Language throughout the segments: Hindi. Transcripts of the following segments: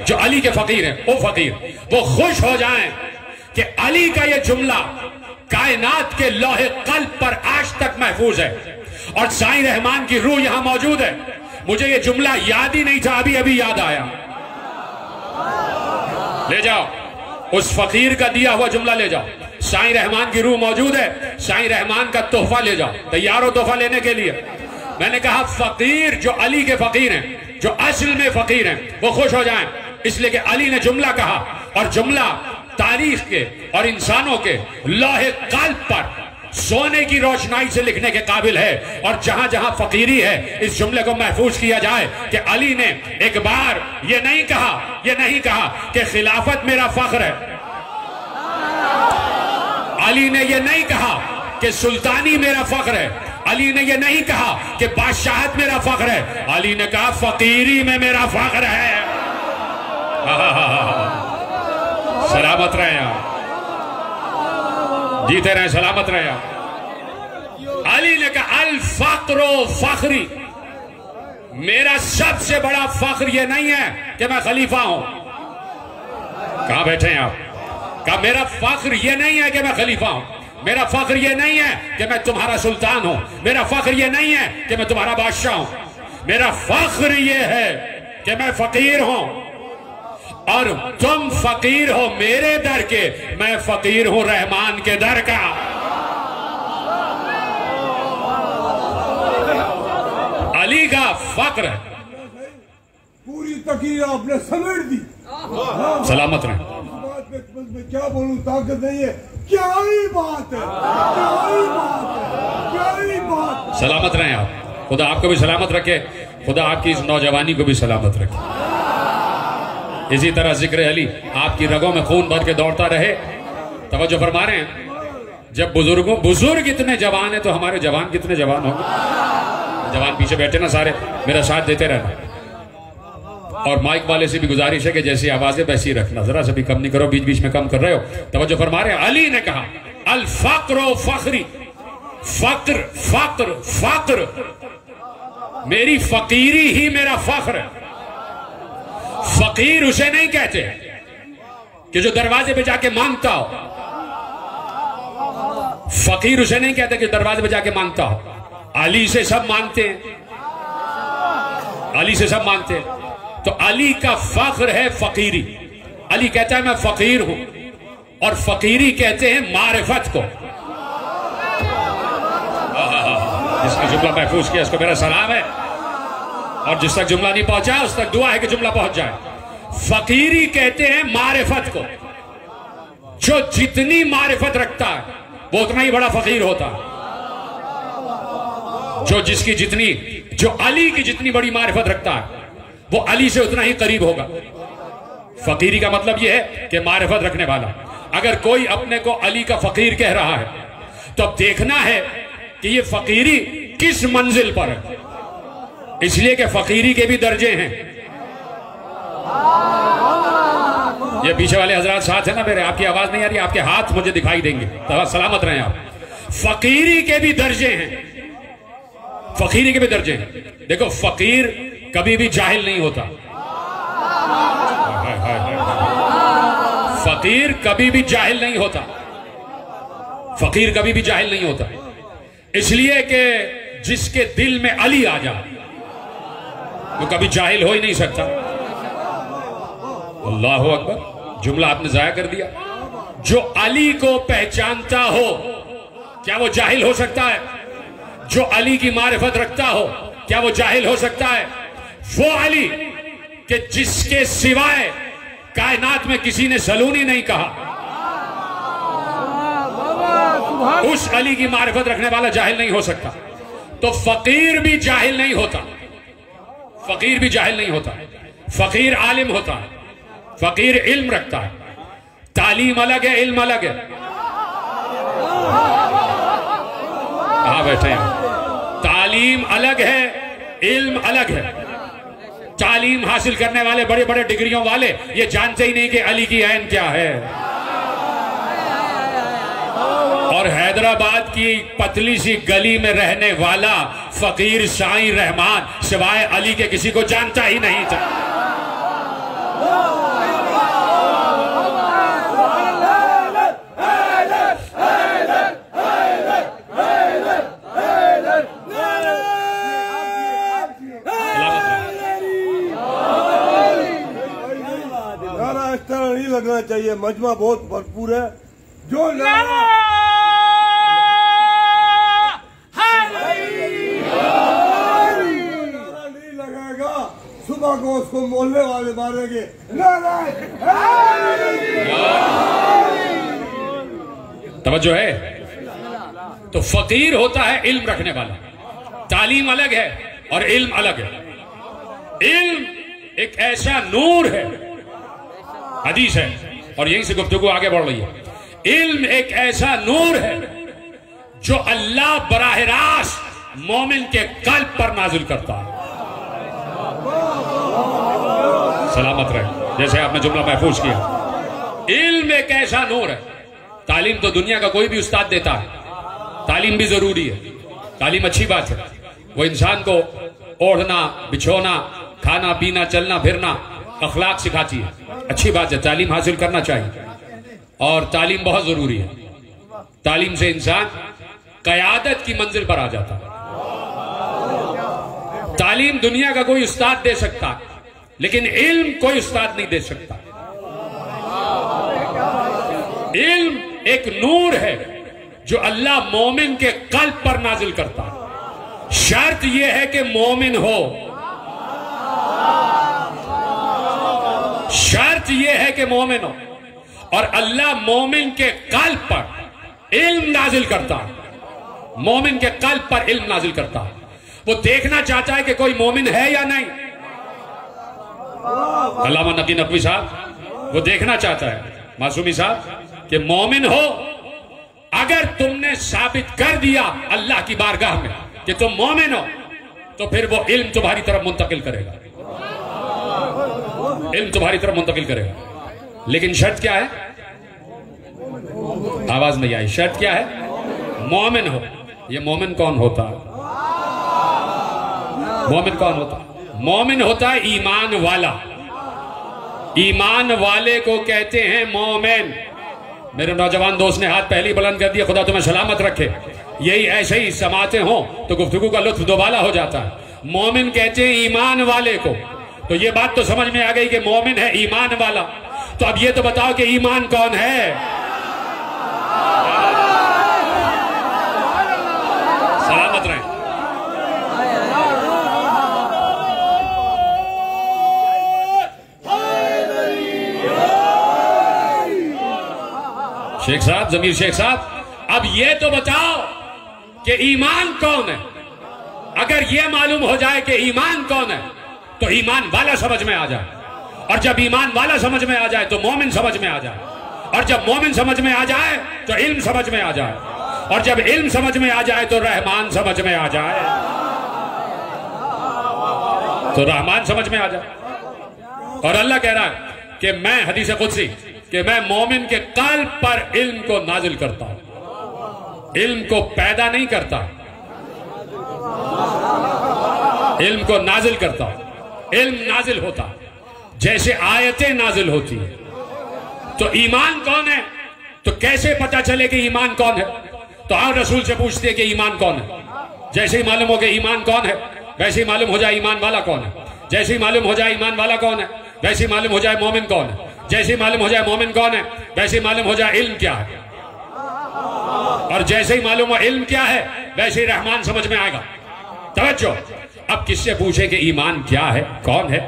जो अली के फकीर हैं, वो फकीर वो खुश हो जाएं कि अली का ये जुमला कायनात के लौहे कल्ब पर आज तक महफूज है और साईं रहमान की रूह यहां मौजूद है। मुझे ये जुमला याद ही नहीं था, अभी अभी याद आया। ले जाओ उस फकीर का दिया हुआ जुमला ले जाओ। साईं रहमान की रूह मौजूद है, साईं रहमान का तोहफा ले जाओ। तैयार हो तोहफा लेने के लिए? मैंने कहा फकीर जो अली के फकीर हैं, जो असल में फकीर हैं, वो खुश हो जाएं इसलिए कि अली ने जुमला कहा और जुमला तारीख के और इंसानों के लौहे कल्ब पर सोने की रोशनाई से लिखने के काबिल है। और जहां जहां फकीरी है इस जुमले को महफूज किया जाए कि अली ने एक बार ये नहीं कहा कि खिलाफत मेरा फख्र है, अली ने ये नहीं कहा कि सुल्तानी मेरा फख्र है, अली ने ये नहीं कहा कि बादशाहत मेरा फख्र है, अली ने कहा फकीरी में मेरा फख्र है। सलामत रहे आप, जीते रहे, सलामत रहे आप। अली ने कहा अल फक्रो फखरी, मेरा सबसे बड़ा फख्र यह नहीं है कि मैं खलीफा हूं। कहां बैठे हैं आप? कहा मेरा फख्र यह नहीं है कि मैं खलीफा हूं, मेरा फख्र यह नहीं है कि मैं तुम्हारा सुल्तान हूं, मेरा फख्र यह नहीं है कि मैं तुम्हारा बादशाह हूं, मेरा फख्र यह है कि मैं फकीर हूं और तुम फकीर हो मेरे दर के, मैं फकीर हूं रहमान के दर का। अली का फख्र है। पूरी तकीर आपने समेट दी। सलामत रहे। में क्या बोलूं, ताकत नहीं है। क्या ही बात है, क्या ही बात है, क्या ही बात है। सलामत रहे आप। खुदा आपको भी सलामत रखे, खुदा आपकी इस नौजवानी को भी सलामत रखे। इसी तरह जिक्र अली आपकी रगों में खून भर के दौड़ता रहे। तवज्जो फरमा रहे हैं, जब बुजुर्ग इतने जवान है तो हमारे जवान कितने जवान होंगे। जवान पीछे बैठे ना सारे, मेरा साथ देते रहना। और माइक वाले से भी गुजारिश है कि जैसी आवाजें वैसी रखना, जरा से भी कम नहीं करो, बीच बीच में कम कर रहे हो। तवज्जो फरमा रहे हैं, अली ने कहा अल फक्रो फखरी, फक्र फक्र फक्र, मेरी फकीरी ही मेरा फख्र है। फकीर उसे नहीं कहते कि जो दरवाजे पे जाके मांगता हो, फकीर उसे नहीं कहते कि दरवाजे पे जाके मांगता हो। अली से सब मांगते हैं, अली से सब मांगते हैं। तो अली का फख्र है फकीरी। अली कहता है मैं फकीर हूं, और फकीरी कहते हैं मारिफत को। जिसने जुमला महफूज किया उसको मेरा सलाम है, और जिस तक जुमला नहीं पहुंचा उस तक दुआ है कि जुमला पहुंच जाए। फकीरी कहते हैं मारिफत को। जो जितनी मारिफत रखता है वो उतना ही बड़ा फकीर होता है। जो अली की जितनी बड़ी मारिफत रखता है वो अली से उतना ही करीब होगा। फकीरी का मतलब यह है कि मारिफत रखने वाला। अगर कोई अपने को अली का फकीर कह रहा है तो अब देखना है कि ये फकीरी किस मंजिल पर है, इसलिए कि फकीरी के भी दर्जे हैं। ये पीछे वाले हजरात साथ है ना मेरे, आपकी आवाज नहीं आ रही, आपके हाथ मुझे दिखाई देंगे, तो सलामत रहें आप। फकीरी के भी दर्जे हैं, फकीरी के भी दर्जे हैं। देखो फकीर कभी भी जाहिल नहीं होता, फकीर कभी भी जाहिल नहीं होता, फकीर कभी भी जाहिल नहीं होता। इसलिए कि जिसके दिल में अली आ जाए वो कभी जाहिल हो ही नहीं सकता। अल्लाहु अकबर, जुमला आपने जाया कर दिया। जो अली को पहचानता हो क्या वो जाहिल हो सकता है? जो अली की मारिफत रखता हो क्या वो जाहिल हो सकता है? वो अली कि जिसके सिवाय कायनात में किसी ने सलूनी नहीं कहा, उस अली की मारिफत रखने वाला जाहिल नहीं हो सकता। तो फकीर भी जाहिल नहीं होता, फकीर भी जाहिल नहीं होता। फकीर आलिम होता है, फकीर इल्म रखता है। तालीम अलग है, इल्म अलग है। कहां बैठे हैं? तालीम अलग है, इल्म अलग है। तालीम हासिल करने वाले बड़े बड़े डिग्रियों वाले ये जानते ही नहीं कि अली की ऐन क्या है। और हैदराबाद की पतली सी गली में रहने वाला फकीर साईं रहमान सिवाय अली के किसी को जानता ही नहीं था। लगना चाहिए। मजमा बहुत भरपूर है। जो नारा नहीं लगाएगा, सुबह को उसको मोहल्ले वाले मारेंगे। तवज्जो है। तो फकीर होता है इल्म रखने वाला। तालीम अलग है और इल्म अलग है। इल्म एक ऐसा नूर है, हदीस है और यहीं से गुफ्तगू आगे बढ़ रही है। इल्म एक ऐसा नूर है जो अल्लाह बराह रास्त मोमिन के कल्ब पर नाजिल करता है। सलामत रहे, जैसे आपने जुमला महफूज किया। इल्म एक ऐसा नूर है। तालीम तो दुनिया का कोई भी उस्ताद देता है। तालीम भी जरूरी है। तालीम अच्छी बात है। वो इंसान को ओढ़ना, बिछोना, खाना पीना, चलना फिरना, अखलाक सिखाती है। अच्छी बात है, तालीम हासिल करना चाहिए और तालीम बहुत जरूरी है। तालीम से इंसान क़यादत की मंजिल पर आ जाता है। तालीम दुनिया का कोई उस्ताद दे सकता है, लेकिन इल्म कोई उस्ताद नहीं दे सकता। इल्म एक नूर है जो अल्लाह मोमिन के कल्ब पर नाजिल करता है। शर्त यह है कि मोमिन हो। शर्त यह है कि मोमिन हो। और अल्लाह मोमिन के कल्ब पर इल्म नाजिल करता है। मोमिन के कल्ब पर इल्म नाजिल करता है। वो देखना चाहता है कि कोई मोमिन है या नहीं। अल्लामा नकी नकवी साहब वो देखना चाहता है, मासूमी साहब, कि मोमिन हो। अगर तुमने साबित कर दिया अल्लाह की बारगाह में कि तुम मोमिन हो, तो फिर वो इल्म तुम्हारी तरफ मुंतकिल करेगा। इल्म तुम्हारी तरफ मुंतकिल करेगा। लेकिन शर्त क्या है? आवाज नहीं आई। शर्त क्या है? मोमिन हो। ये मोमिन कौन होता है? मोमिन कौन होता है? मोमिन होता है ईमान वाला। ईमान वाले को कहते हैं मोमिन। मेरे नौजवान दोस्त ने हाथ पहले ही बुलंद कर दिया। खुदा तुम्हें सलामत रखे। यही ऐसे ही समाते हो तो गुफ्तगू का लुत्फ दोबारा हो जाता है। मोमिन कहते हैं ईमान वाले को। तो ये बात तो समझ में आ गई कि मोमिन है ईमान वाला। तो अब ये तो बताओ कि ईमान कौन है? सलामत रहे। शेख साहब, जमीर शेख साहब, अब ये तो बताओ कि ईमान कौन है। अगर ये मालूम हो जाए कि ईमान कौन है तो ईमान वाला समझ में आ जाए। और जब ईमान वाला समझ में आ जाए तो मोमिन समझ में आ जाए। और जब मोमिन समझ में आ जाए तो इल्म समझ में आ जाए। और जब इल्म समझ में आ जाए तो रहमान समझ में आ जाए। तो रहमान समझ में आ जाए। और अल्लाह कह रहा है कि मैं, हदीस कुदसी, कि मैं मोमिन के कल्ब पर इल्म को नाजिल करता हूं। इल्म को पैदा नहीं करता, इल्म को नाजिल करता हूं। इल्म नाजिल होता जैसे आयतें नाजिल होती है। तो ईमान कौन है? तो कैसे पता चले कि ईमान कौन है? तो आप रसूल से पूछते हैं कि ईमान कौन है। जैसे ही मालूम हो कि ईमान कौन है, वैसे ही मालूम हो जाए ईमान वाला कौन है। जैसे ही मालूम हो जाए ईमान वाला कौन है, वैसे ही मालूम हो जाए मोमिन कौन है। जैसे ही मालूम हो जाए मोमिन कौन है, वैसे ही मालूम हो जाए इल्म क्या है। और जैसे ही मालूम हो इल्म क्या है, वैसे ही रहमान समझ में आएगा। तवज्जो। अब किससे पूछे कि ईमान क्या है, कौन है?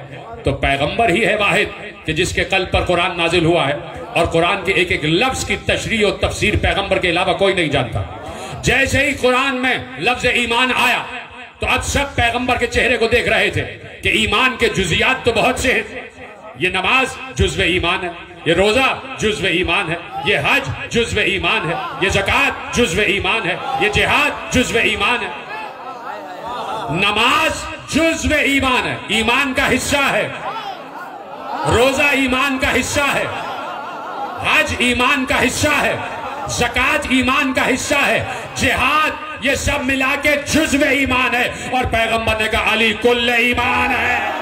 तो पैगंबर ही है वाहिद कि जिसके कल्ब पर कुरान नाजिल हुआ है। और कुरान के एक एक लफ्ज की तशरीह और तफसीर पैगंबर के अलावा कोई नहीं जानता। जैसे ही कुरान में लफ्ज ईमान आया तो अब सब पैगंबर के चेहरे को देख रहे थे कि ईमान के जुजियात तो बहुत से हैं। ये नमाज जुज़्व ईमान है, ये रोजा जुज़्व ईमान है, ये हज जुज़्व ईमान है, ये ज़कात जुज़्व ईमान है, ये जिहाद जुज़्व ईमान है। नमाज जुज़्व ईमान है, ईमान का हिस्सा है। रोजा ईमान का हिस्सा है, हज ईमान का हिस्सा है, ज़कात ईमान का हिस्सा है, जिहाद, ये सब मिला के जुज़्व ईमान है। और पैगंबर ने कहा अली कुल्ल ईमान है।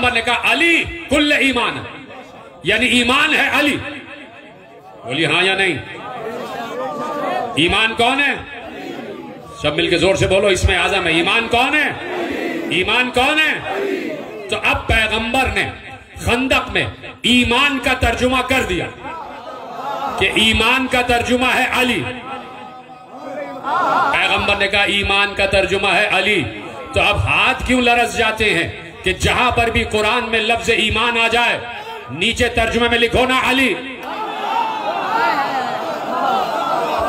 पैगंबर ने कहा अली कुल्ल ईमान, यानी ईमान है अली। बोली हाँ या नहीं? ईमान कौन है? सब मिलके जोर से बोलो, इसमें आजम है। ईमान कौन है? ईमान कौन है? तो अब पैगंबर ने खंदक में ईमान का तर्जुमा कर दिया कि ईमान का तर्जुमा है अली। पैगंबर ने कहा ईमान का तर्जुमा है अली। तो अब हाथ क्यों लरस जाते हैं कि जहां पर भी कुरान में लफ्ज ईमान आ जाए नीचे तर्जुमे में लिखो ना अली।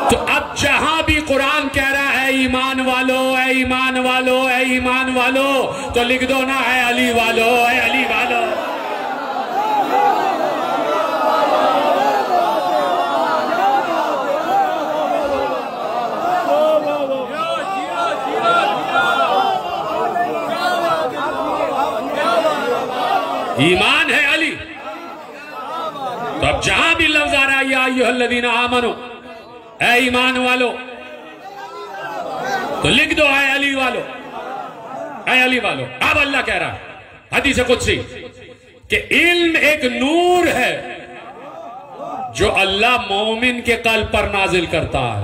तो अब जहां भी कुरान कह रहा है ईमान वालो है, ईमान वालो है, ईमान वालो, तो लिख दो ना है अली वालो है, अली वालो। ईमान है अली। तो अब जहां भी लफ्ज आ रहा है या अय्युहल्लज़ीना आमनू, ऐ ईमान वालो, तो लिख दो ऐ अली वालो, ऐ अली वालो। अब अल्लाह कह रहा है हदीस कुदसी कि इल्म एक नूर है जो अल्लाह मोमिन के कल्ब पर नाजिल करता है।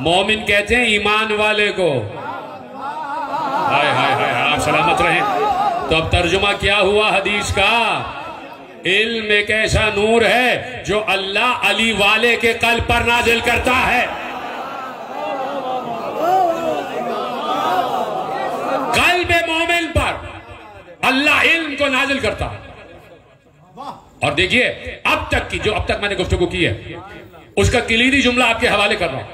मोमिन कहते हैं ईमान वाले को। हाय हाय हाय, आप सलामत रहें। तो अब तर्जुमा क्या हुआ हदीस का? इल्म एक ऐसा नूर है जो अल्लाह अली वाले के कल्ब पर नाजिल करता है। कल्ब मोमिन पर अल्लाह इल्म को नाजिल करता है। और देखिए अब तक की जो अब तक मैंने गुफ्तगू की है उसका किलीदी जुमला आपके हवाले कर रहा हूं।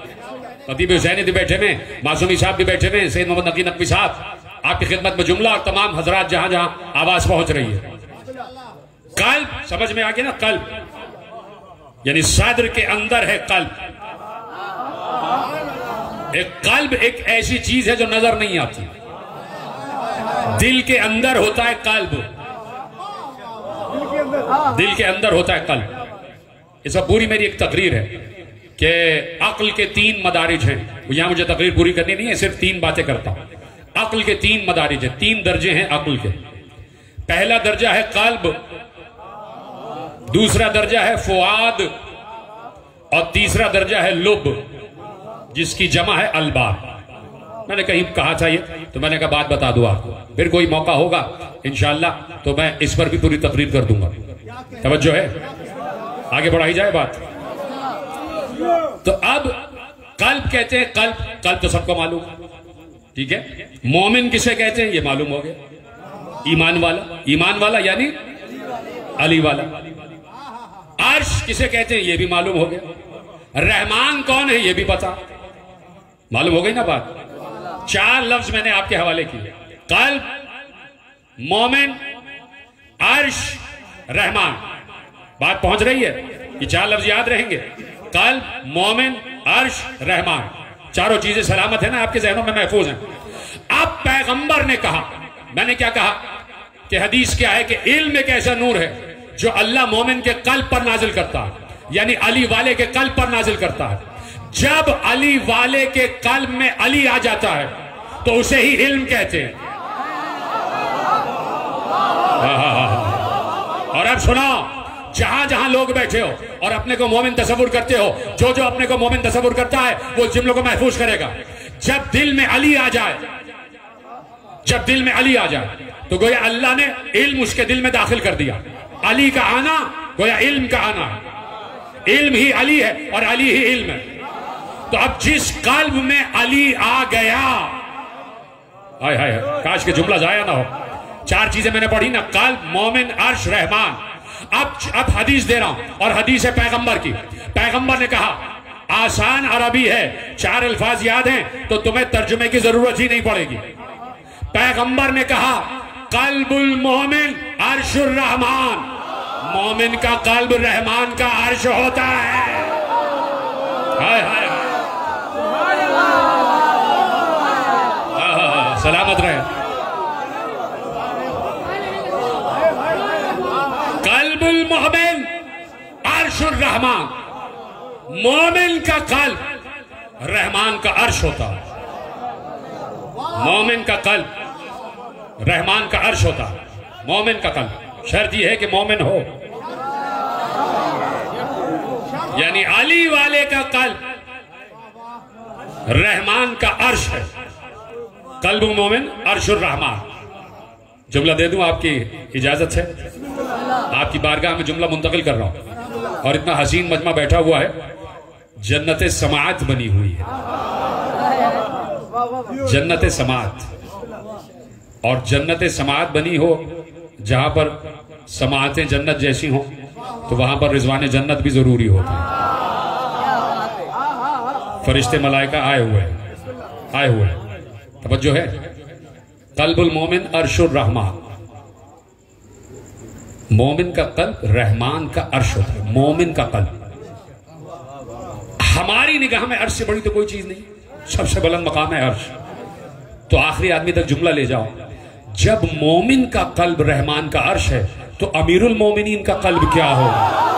खतीब हुसैनी भी बैठे में, मासूमी साहब भी बैठे में, सैयद मोहम्मद नकी नकवी साहब आपकी खिदमत में जुमला और तमाम हजरात जहां जहां आवाज पहुंच रही है। कल्ब समझ में आ गया ना? कल्ब यानी सद्र के अंदर है कल्ब। एक कल्ब एक ऐसी चीज है जो नजर नहीं आती। दिल के अंदर होता है कल्ब, दिल के अंदर होता है कल्ब। इस पर पूरी मेरी एक तकरीर है कि अक्ल के 3 मदारिज हैं। यहां मुझे तकरीर पूरी करनी नहीं है, सिर्फ 3 बातें करता हूं। अक्ल के 3 मदारिज हैं, 3 दर्जे हैं अक्ल के। पहला दर्जा है कल्ब, दूसरा दर्जा है फुआद और तीसरा दर्जा है लुब, जिसकी जमा है अलबाब। मैंने कहीं कहा था ये, तो मैंने कहा बात बता दूं आपको, फिर कोई मौका होगा इंशाअल्लाह तो मैं इस पर भी पूरी तकरीर कर दूंगा। तवज्जो है, आगे बढ़ाई जाए बात। तो अब कल्ब कहते हैं, कल्ब तो सबको मालूम, ठीक है। मोमिन किसे कहते हैं ये मालूम हो गया। ईमान वाला यानी अली वाला। अर्श किसे कहते हैं ये भी मालूम हो गया। रहमान कौन है ये भी पता, मालूम हो गई ना बात। 4 लफ्ज मैंने आपके हवाले किए, कल्ब, मोमिन, अर्श, रहमान। बात पहुंच रही है? ये 4 लफ्ज याद रहेंगे, कल्ब, मोमिन, अर्श, रहमान। चारों चीजें सलामत है ना, आपके जहनों में महफूज हैं। अब पैगंबर ने कहा, मैंने क्या कहा कि हदीस क्या है कि इल्म एक ऐसा नूर है जो अल्लाह मोमिन के कल्ब पर नाजिल करता है, यानी अली वाले के कल्ब पर नाजिल करता है। जब अली वाले के कल्ब में अली आ जाता है तो उसे ही इल्म कहते हैं। और अब सुनो, जहां जहां लोग बैठे हो और अपने को मोमिन तसव्वुर करते हो, जो जो अपने को मोमिन तसव्वुर करता है वो जुमलों को महफूज करेगा। जब दिल में अली आ जाए, जब दिल में अली आ जाए तो गोया अल्लाह ने इल्म उसके दिल में दाखिल कर दिया। अली का आना गोया इल्म का आना है। इल्म ही अली है और अली ही इल्म है। तो अब जिस कल्ब में अली आ गया, हाय हाय, काश के जुमला जाया ना हो। 4 चीजें मैंने पढ़ी ना, कल्ब, मोमिन, अर्श, रहमान। अब हदीस दे रहा हूं और हदीस है पैगंबर की। पैगंबर ने कहा, आसान अरबी है, 4 अल्फाज याद हैं तो तुम्हें तर्जुमे की जरूरत ही नहीं पड़ेगी। पैगंबर ने कहा, कल्बुल मोमिन अर्शुर रहमान, मोमिन का कल्ब रहमान का अर्श होता है। हाय हाय, सलामत रहे। कल्बुल मोमिन अर्शुर रहमान, मोमिन का कल्ब रहमान का अर्श होता है। मोमिन का कल्ब रहमान का अर्श होता है। मोमिन का कल्ब। शर्त यह है कि मोमिन हो, यानी अली वाले का कल्ब रहमान का अर्श है। कल्ब मोमिन अर्शुर रहमान। जुमला दे दूं आपकी इजाजत से? आपकी बारगाह में जुमला मुंतकिल कर रहा हूं। और इतना हसीन मजमा बैठा हुआ है, जन्नत समात बनी हुई है, जन्नत समात। और जन्नत समात बनी हो जहां पर समातें जन्नत जैसी हो, तो वहां पर रिजवान जन्नत भी जरूरी होता है। फरिश्ते मलाइका आए हुए हैं। तवज्जो है। कल्बुल मोमिन अर्शुर रहमान। मोमिन का कल्ब रहमान का अर्श होता है। मोमिन का कल्ब। हमारी निगाह में अर्श से बड़ी तो कोई चीज नहीं, सबसे बुलंद मकाम है अर्श। तो आखिरी आदमी तक जुमला ले जाओ। जब मोमिन का कल्ब रहमान का अर्श है, तो अमीरुल मोमिनीन का कल्ब क्या होगा?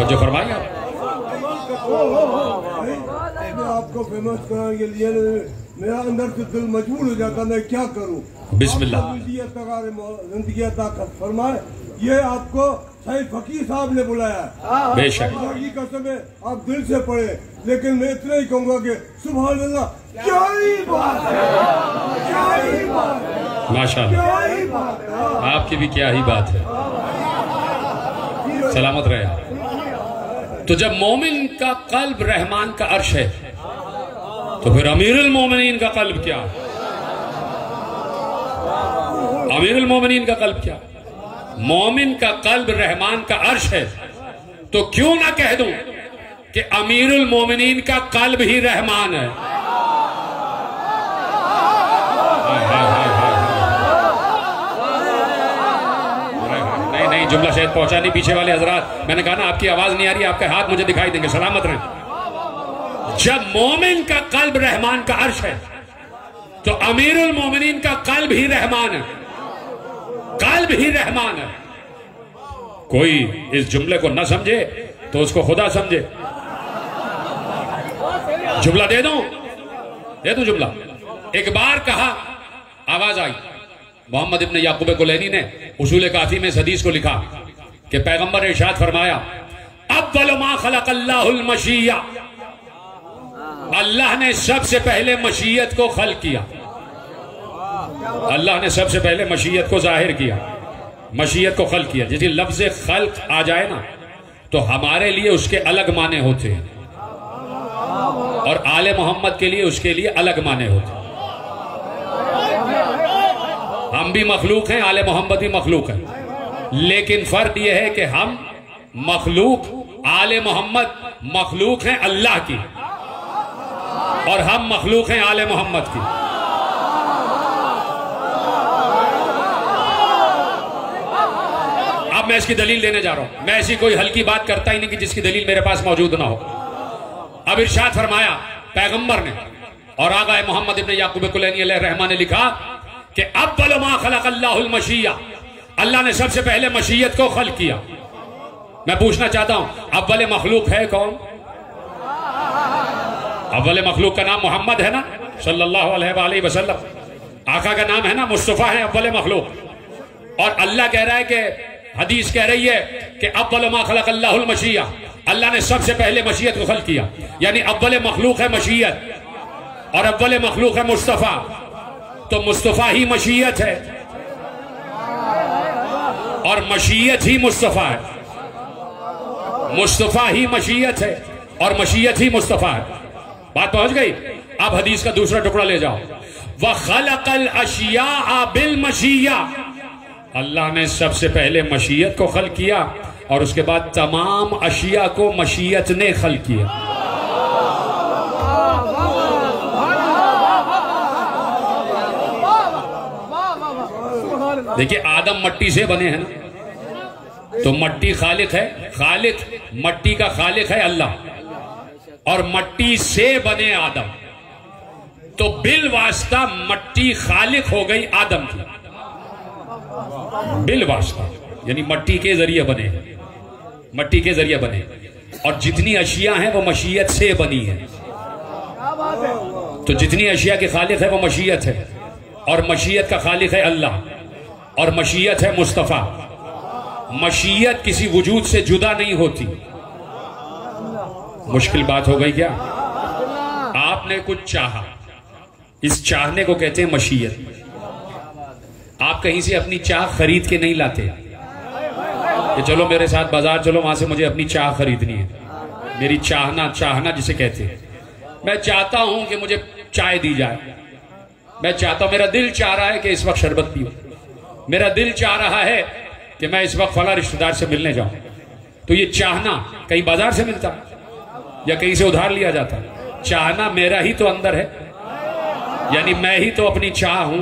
जो फरमाइए आपको फेमस कराने के लिए मेरा अंदर से दिल मजबूर हो जाता, मैं क्या करूं। बिस्मिल्लाह। जिंदगी ताकत फरमाए। ये आपको सही फकीर साहब ने बुलाया। बेशक की कसम है, आप दिल से पढ़े। लेकिन मैं इतना ही कहूंगा कि सुभान अल्लाह, क्या ही बात है, क्या ही बात है, माशाअल्लाह, क्या ही बात है। आपकी भी क्या ही बात है। सलामत रहे। तो जब मोमिन का कल्ब रहमान का अर्श है, तो फिर अमीरुल मोमिनीन का कल्ब क्या? अमीरुल मोमिनीन का कल्ब क्या? मोमिन का कल्ब रहमान का अर्श है, तो क्यों ना कह दूं कि अमीरुल मोमिनीन का कल्ब ही रहमान है। नहीं, जुमला शायद पहुंचा नहीं पीछे वाले हजरात। मैंने कहा ना, आपकी आवाज नहीं आ रही, आपके हाथ मुझे दिखाई देंगे। सलामत रहें। जब मोमिन का कल्ब रहमान का अर्श है, तो अमीरुल मोमिनीन का कल्ब ही रहमान है। कल्ब ही रहमान है। कोई इस जुमले को न समझे तो उसको खुदा समझे। जुमला दे दूं जुमला। एक बार कहा, आवाज आई। मोहम्मद इब्न याकूब कुलैनी ने उसूल काफी में इस हदीस को लिखा कि पैगंबर ने इरशाद फरमाया, अव्वल मा खलक़ल्लाहुल मशीय्या। अल्लाह ने सबसे पहले मशीयत को खल्क किया। अल्लाह ने सबसे पहले मशीयत को जाहिर किया, मशीयत को खल्क किया। जिस लफ्ज खल्क आ जाए ना, तो हमारे लिए उसके अलग माने होते हैं, और आले मोहम्मद के लिए उसके लिए अलग माने होते हैं। हम भी मखलूक हैं, आले मोहम्मद भी मखलूक हैं, लेकिन फर्क यह है कि हम मखलूक, आले मोहम्मद मखलूक हैं अल्लाह की, और हम मखलूक हैं आले मोहम्मद की। अब मैं इसकी दलील देने जा रहा हूं। मैं ऐसी कोई हल्की बात करता ही नहीं कि जिसकी दलील मेरे पास मौजूद ना हो। अब इरशाद फरमाया पैगंबर ने, और आगा मोहम्मद इब्न याकूब कुलैनी अलैहिर्रहमान ने लिखा कि अव्वल मा खलक़ल्लाहुल मशीय्या। अल्लाह ने सबसे पहले मशीयत को खल्क किया। मैं पूछना चाहता हूं, अव्वल मखलूक है कौन? अव्वल मखलूक का नाम मोहम्मद है ना, सल्लल्लाहु अलैहि वसल्लम। आका का नाम है ना, मुस्तफा है अव्वल मखलूक। और अल्लाह कह रहा है कि हदीस कह रही है कि अव्वल मा खलक़ल्लाहुल मशीय्या। अल्लाह ने सबसे पहले मशीयत को खल्क किया, यानी अव्वल मखलूक है मशीयत, और अव्वल मखलूक है मुस्तफा। तो मुस्तफा ही मशीयत है, और मशीयत ही मुस्तफा है। मुस्तफा ही मशीयत है, और मशीयत ही मुस्तफा है। बात पहुंच गई? अब हदीस का दूसरा टुकड़ा ले जाओ। व खलक़ल अशिया बिल मशीया। अल्लाह ने सबसे पहले मशीयत को खल्क किया, और उसके बाद तमाम अशिया को मशीयत ने खल्क किया। देखिए, आदम मट्टी से बने हैं ना, तो मट्टी खालिक है। खालिक, मट्टी का खालिक है अल्लाह, और मट्टी से बने आदम, तो बिल वास्ता मट्टी खालिक हो गई आदम की। बिल वास्ता यानी मट्टी के जरिए बने हैं। मट्टी के जरिए बने, और जितनी अशिया हैं वो मशीयत से बनी है। तो जितनी अशिया के खालिक है वो मशीयत है, और मशीयत का खालिक है अल्लाह, और मशीयत है मुस्तफ़ा। मशीयत किसी वजूद से जुदा नहीं होती। मुश्किल बात हो गई क्या? आपने कुछ चाहा, इस चाहने को कहते हैं मशीयत। आप कहीं से अपनी चाह खरीद के नहीं लाते कि चलो मेरे साथ बाजार चलो, वहां से मुझे अपनी चाह खरीदनी है। मेरी चाहना जिसे कहते हैं। मैं चाहता हूं कि मुझे चाय दी जाए, मैं चाहता हूं, मेरा दिल चाह रहा है कि इस वक्त शरबत पीऊं, मेरा दिल चाह रहा है कि मैं इस वक्त फला रिश्तेदार से मिलने जाऊं। तो ये चाहना कहीं बाजार से मिलता या कहीं से उधार लिया जाता? चाहना मेरा ही तो अंदर है, यानी मैं ही तो अपनी चाह हूं।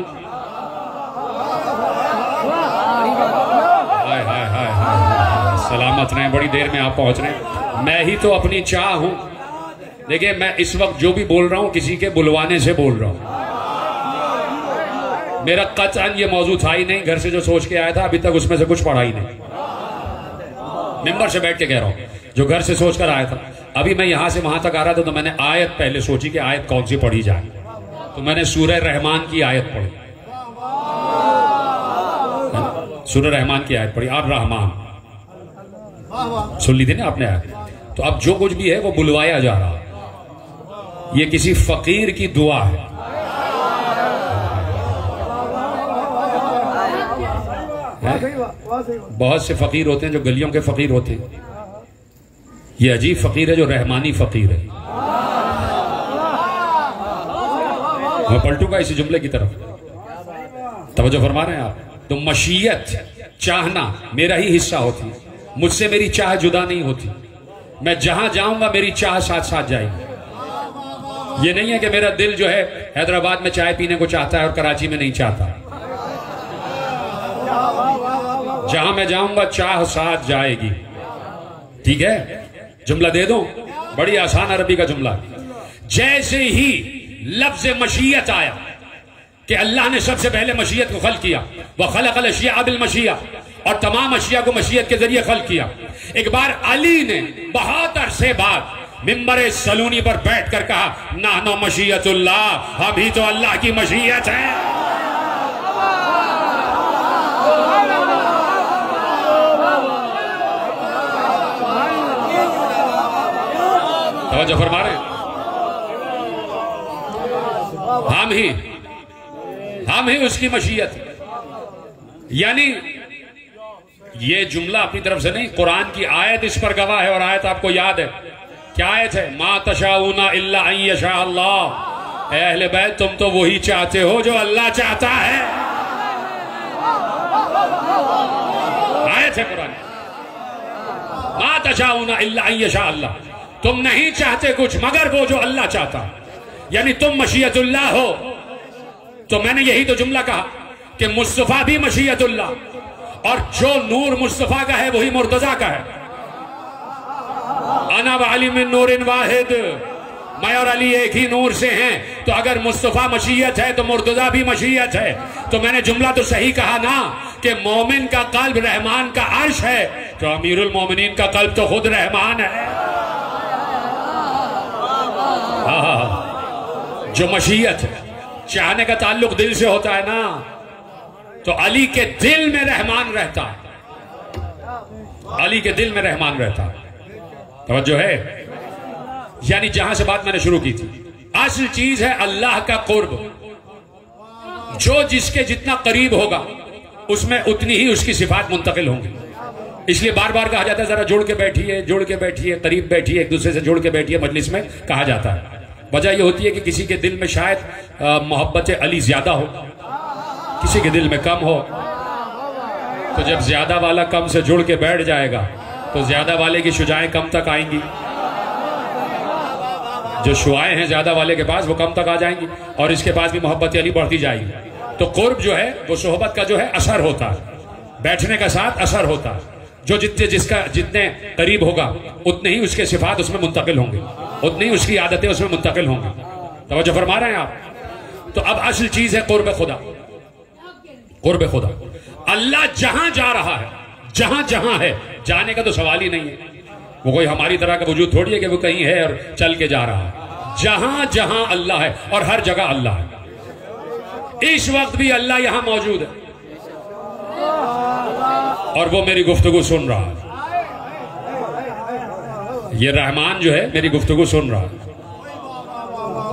हाय हाय हाय हाय, सलामत रहें, बड़ी देर में आप पहुंच रहे हैं। मैं ही तो अपनी चाह हूं। देखिए, मैं इस वक्त जो भी बोल रहा हूं किसी के बुलवाने से बोल रहा हूं। मेरा कतअन ये मौजू था ही नहीं, घर से जो सोच के आया था अभी तक उसमें से कुछ पढ़ा ही नहीं। मिंबर से बैठ के कह रहा हूं, जो घर से सोच कर आया था। अभी मैं यहां से वहां तक आ रहा था तो मैंने आयत पहले सोची कि आयत कौन सी पढ़ी जाए, तो मैंने सूरह रहमान की आयत पढ़ी। सूरह रहमान की आयत पढ़ी, आप रहमान सुन ली थी ना आपने आयत। तो अब जो कुछ भी है वो बुलवाया जा रहा है। ये किसी फकीर की दुआ है। बहुत से फकीर होते हैं जो गलियों के फकीर होते हैं। ये अजीब फकीर है जो रहमानी फकीर है। मैं पलटूंगा इसी जुमले की तरफ, तवज्जो फरमा रहे हैं आप? तो मशीयत, चाहना मेरा ही हिस्सा होती, मुझसे मेरी चाह जुदा नहीं होती। मैं जहां जाऊंगा मेरी चाह साथ साथ जाएगी। ये नहीं है कि मेरा दिल जो है हैदराबाद में चाय पीने को चाहता है और कराची में नहीं चाहता। जहां मैं जाऊंगा चाह साथ जाएगी। ठीक है, जुमला दे दो, बड़ी आसान अरबी का जुमला। जैसे ही लफ्ज मशीयत आया कि अल्लाह ने सबसे पहले मशीयत को खल किया, वह खलक़ल अशिया बिल मशिया, और तमाम अशिया को मशीयत के जरिए खल किया। एक बार अली ने बहुत अरसे बाद मिंबर सलूनी पर बैठकर कहा, नानो मशीयतुल्लाह, हम ही तो अल्लाह की मशीयत है। तवज्जो फरमा रहे, हम ही उसकी मशीयत। यानी ये जुमला अपनी तरफ से नहीं, कुरान की आयत इस पर गवाह है। और आयत आपको याद है, क्या आयत है? मा तशाऊना इल्ला अन यशा अल्लाह। ऐ अहले बैत, तुम तो वही चाहते हो जो अल्लाह चाहता है। आयत है कुरान, मा तशाऊना इल्ला अन यशा अल्लाह। तुम नहीं चाहते कुछ मगर वो जो अल्लाह चाहता। यानी तुम मशीयतुल्लाह हो। तो मैंने यही तो जुमला कहा कि मुस्तफा भी मशीयतुल्लाह, और जो नूर मुस्तफा का है वही मुर्तजा का है। अना व अली मिन नूरिन वाहिद, मैं और अली एक ही नूर से हैं। तो अगर मुस्तफा मशीयत है तो मुर्तजा भी मशीयत है। तो मैंने जुमला तो सही कहा ना कि मोमिन का कल्ब रहमान का अर्श है, तो अमीरुल मोमिनीन का कल्ब तो खुद रहमान है। जो मशीयत है, चाहने का ताल्लुक दिल से होता है ना, तो अली के दिल में रहमान रहता है। अली के दिल में रहमान रहता है। तवज्जो है? यानी जहां से बात मैंने शुरू की थी, असल चीज है अल्लाह का कुर्ब। जो जिसके जितना करीब होगा उसमें उतनी ही उसकी सिफात मुंतकिल होंगी। इसलिए बार बार कहा जाता है जरा जुड़ के बैठिए, जुड़ के बैठिए, करीब बैठिए, एक दूसरे से जुड़ के बैठिए, मजलिस में कहा जाता है। वजह यह होती है कि किसी के दिल में शायद मोहब्बत अली ज्यादा हो, किसी के दिल में कम हो। तो जब ज्यादा वाला कम से जुड़ के बैठ जाएगा तो ज्यादा वाले की शुजाएं कम तक आएंगी। जो शुआएं हैं ज्यादा वाले के पास वो कम तक आ जाएंगी, और इसके पास भी मोहब्बत अली बढ़ती जाएगी। तो कुर्ब जो है वो सोहबत का जो है असर होता है, बैठने का साथ असर होता है। जो जितने करीब होगा उतने ही उसके सिफात उसमें मुंतकिल होंगे, उतनी ही उसकी आदतें उसमें मुंतकिल होंगी। तवज्जो फरमा रहे हैं आप? तो अब असल चीज है कुर्ब खुदा। कुर्ब खुदा, अल्लाह जहां जा रहा है, जहां जहां है, जाने का तो सवाल ही नहीं है। वो कोई हमारी तरह का वजूद थोड़ी है कि वो कहीं है और चल के जा रहा है। जहां जहां अल्लाह है और हर जगह अल्लाह है। इस वक्त भी अल्लाह यहां मौजूद है और वो मेरी गुफ्तगू सुन रहा है। ये रहमान जो है मेरी गुफ्तगू सुन रहा है,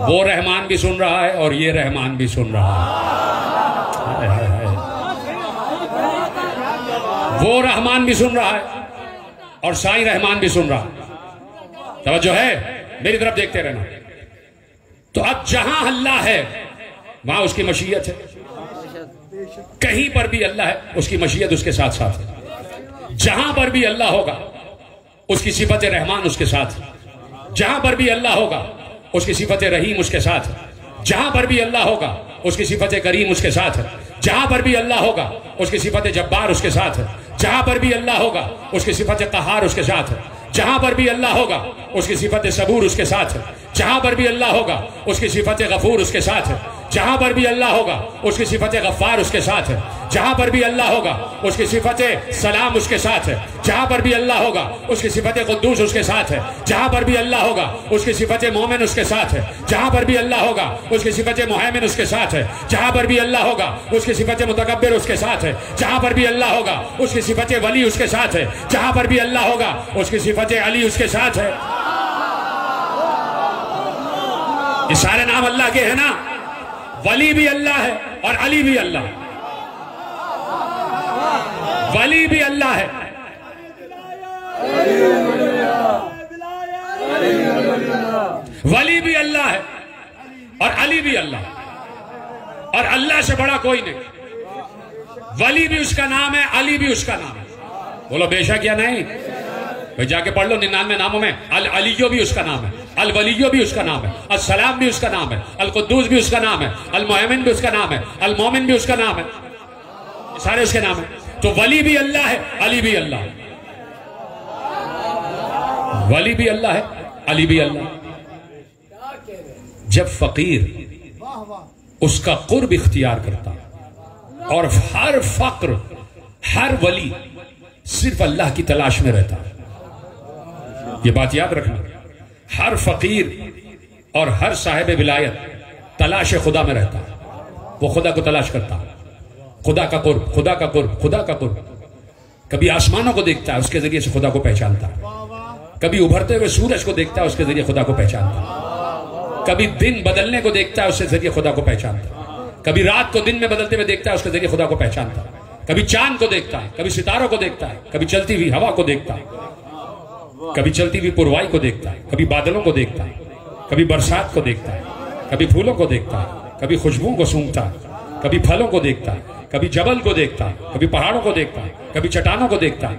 वो रहमान भी सुन रहा है और ये रहमान भी सुन रहा है। वो रहमान भी सुन रहा है और साईं रहमान भी सुन रहा है। तवज्जो है, मेरी तरफ देखते रहना। तो अब जहां अल्लाह है वहां उसकी मशीयत है, कहीं पर भी अल्लाह है उसकी मशीयत उसके साथ साथ है। जहां पर भी अल्लाह होगा उसकी सिफत रहमान उसके साथ है। जहां पर भी अल्लाह होगा उसकी सिफत रहीम उसके साथ है। जहां पर भी अल्लाह होगा उसकी सिफत करीम उसके साथ है। जहां पर भी अल्लाह होगा उसकी सिफत जब्बार उसके साथ है। जहां पर भी अल्लाह होगा उसकी सिफत कहार उसके साथ है। जहां पर भी अल्लाह होगा उसकी सिफत सबूर उसके साथ है। जहां पर भी अल्लाह होगा उसकी सिफत गफूर उसके साथ है। जहां पर भी अल्लाह होगा उसकी सिफत गफ्फार उसके साथ है। जहां पर भी अल्लाह होगा उसकी सिफत सलाम उसके साथ है। जहां पर भी अल्लाह होगा उसकी सिफत कुद्दूस उसके साथ है। जहां पर भी अल्लाह होगा उसकी सिफत मोमिन उसके साथ है। जहां पर भी अल्लाह होगा उसकी सिफत मुहैमिन उसके साथ है। जहां पर भी अल्लाह होगा उसकी सिफत मुतकब्बिर उसके साथ है। जहां पर भी अल्लाह होगा उसकी सिफत वली उसके साथ है। जहां पर भी अल्लाह होगा उसकी सिफत अली उसके साथ है। ये सारे नाम अल्लाह के हैं ना। वली भी अल्लाह है और अली भी अल्लाह है। वली भी अल्लाह है, वली भी अल्लाह है और अली भी अल्लाह, और अल्लाह से बड़ा कोई नहीं। वली भी उसका नाम है, अली भी उसका नाम है। बोलो बेशक या नहीं? भाई जाके पढ़ लो 99 नामों में अल अलियो भी उसका नाम है, अल वलियो भी उसका नाम है, अल सलाम भी उसका नाम है, अल कुद्दूस भी उसका नाम है, अल मुहैमिन भी उसका नाम है, अल मोमिन भी उसका नाम है। सारे उसके नाम है। तो वली भी अल्लाह है, अली भी अल्लाह है। वली भी अल्लाह है, अली भी अल्लाह है। जब फकीर उसका कुर्ब इख्तियार करता और हर फक्र हर वली सिर्फ अल्लाह की तलाश में रहता, ये बात याद रखना। हर फकीर और हर साहिब विलायत तलाश खुदा में रहता, वो खुदा को तलाश करता, खुदा का कुर्ब, खुदा का कुर्ब, खुदा का कुर्ब। कभी आसमानों को देखता है, उसके जरिए से खुदा को पहचानता है। कभी उभरते हुए सूरज को देखता है, उसके जरिए खुदा को पहचानता है। कभी दिन बदलने को देखता है, उसके जरिए खुदा को पहचानता है। कभी रात को दिन में बदलते हुए देखता है, उसके जरिए खुदा को पहचानता है। कभी चांद को देखता है, कभी सितारों को देखता है, कभी चलती हुई हवा को देखता है, कभी चलती हुई पुरवाई को देखता है, कभी बादलों को देखता है, कभी बरसात को देखता है, कभी फूलों को देखता है, कभी खुशबुओं को सूंघता है, कभी फलों को देखता है, कभी जबल को देखता है, कभी पहाड़ों को देखता है, कभी चट्टानों को देखता है,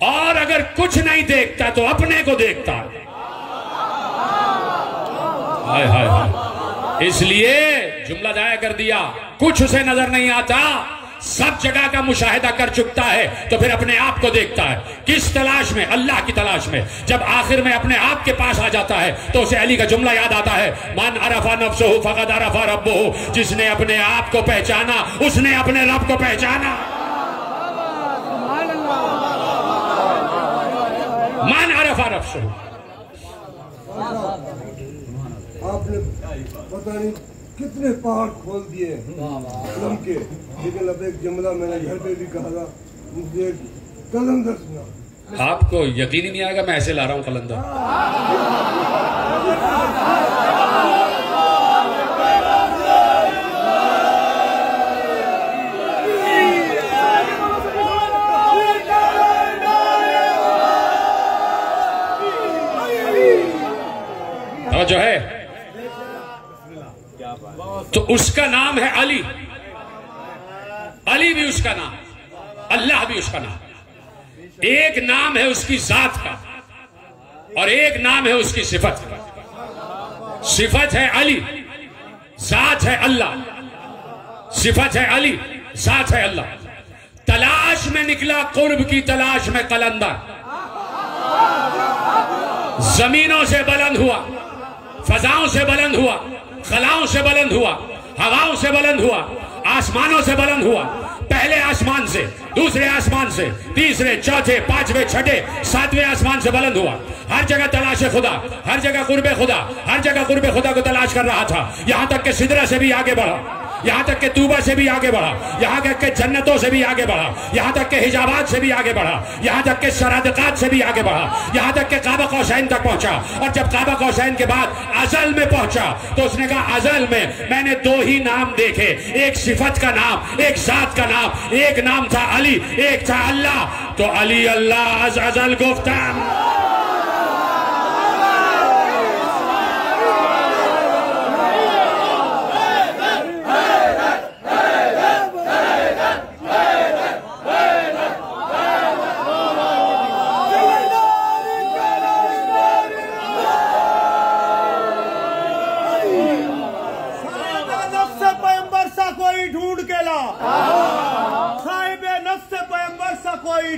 और अगर कुछ नहीं देखता तो अपने को देखता है। हाय हाय हाय। इसलिए जुमला जाया कर दिया, कुछ उसे नजर नहीं आता, सब जगह का मुशाहिदा कर चुकता है, तो फिर अपने आप को देखता है। किस तलाश में? अल्लाह की तलाश में। जब आखिर में अपने आप के पास आ जाता है तो उसे अली का जुमला याद आता है, मन अरफा नफ्सहु फक़द अरफा रब्बहु। जिसने अपने आप को पहचाना उसने अपने रब को पहचाना। मन अरफा नफ्सहु। आपने पता नहीं कितने पहाड़ खोल दिए कलम के, लेकिन अब एक जुमला मैंने घर पे भी कहा था, मुझे कलंदर सुना। आपको यकीन ही नहीं आएगा, मैं ऐसे ला रहा हूं कलंदर। जो है तो उसका नाम है अली। अली भी उसका नाम, अल्लाह भी उसका नाम। एक नाम है उसकी जात का और एक नाम है उसकी सिफत का। सिफत है अली, जात है अल्लाह। सिफत है अली, जात है अल्लाह। तलाश में निकला कुर्ब की तलाश में कलंदर, जमीनों से बुलंद हुआ, फजाओं से बुलंद हुआ, खलाओं से बुलंद हुआ, हवाओं से बुलंद हुआ, आसमानों से बुलंद हुआ। पहले आसमान से, दूसरे आसमान से, तीसरे, चौथे, पांचवें, छठे, सातवें आसमान से बुलंद हुआ। हर जगह तलाश खुदा, हर जगह कुर्बे खुदा, हर जगह कुर्बे खुदा को तलाश कर रहा था। यहां तक कि सिदरा से भी आगे बढ़ा, यहां तक के तूबा से भी आगे बढ़ा, यहां तक के जन्नतों से भी आगे बढ़ा, यहां तक के हिजाबात से भी आगे बढ़ा, यहां तक के शरादकात से भी आगे बढ़ा, यहां तक के काबा कौसैन तक पहुंचा। और जब काबा कौसैन के बाद अजल में पहुंचा तो उसने कहा अजल में मैंने दो ही नाम देखे, एक सिफत का नाम, एक जात का नाम। एक नाम था अली, एक था अल्लाह। तो अली अल्लाह अज अजल गुफ्तान।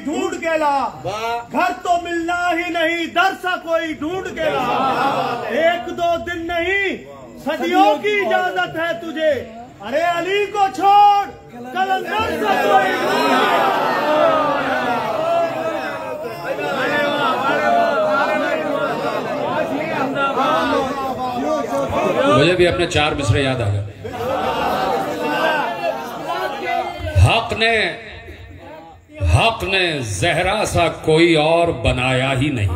ढूंढ के ला, घर तो मिलना ही नहीं, दर सा कोई ढूंढ के ला। एक दो दिन नहीं सदियों की इजाजत है तुझे, अरे अली को छोड़ कलंदर सा कोई ढूंढ के। मुझे भी अपने 4 मिसरे याद आ गए। हक ने जहरा सा कोई और बनाया ही नहीं।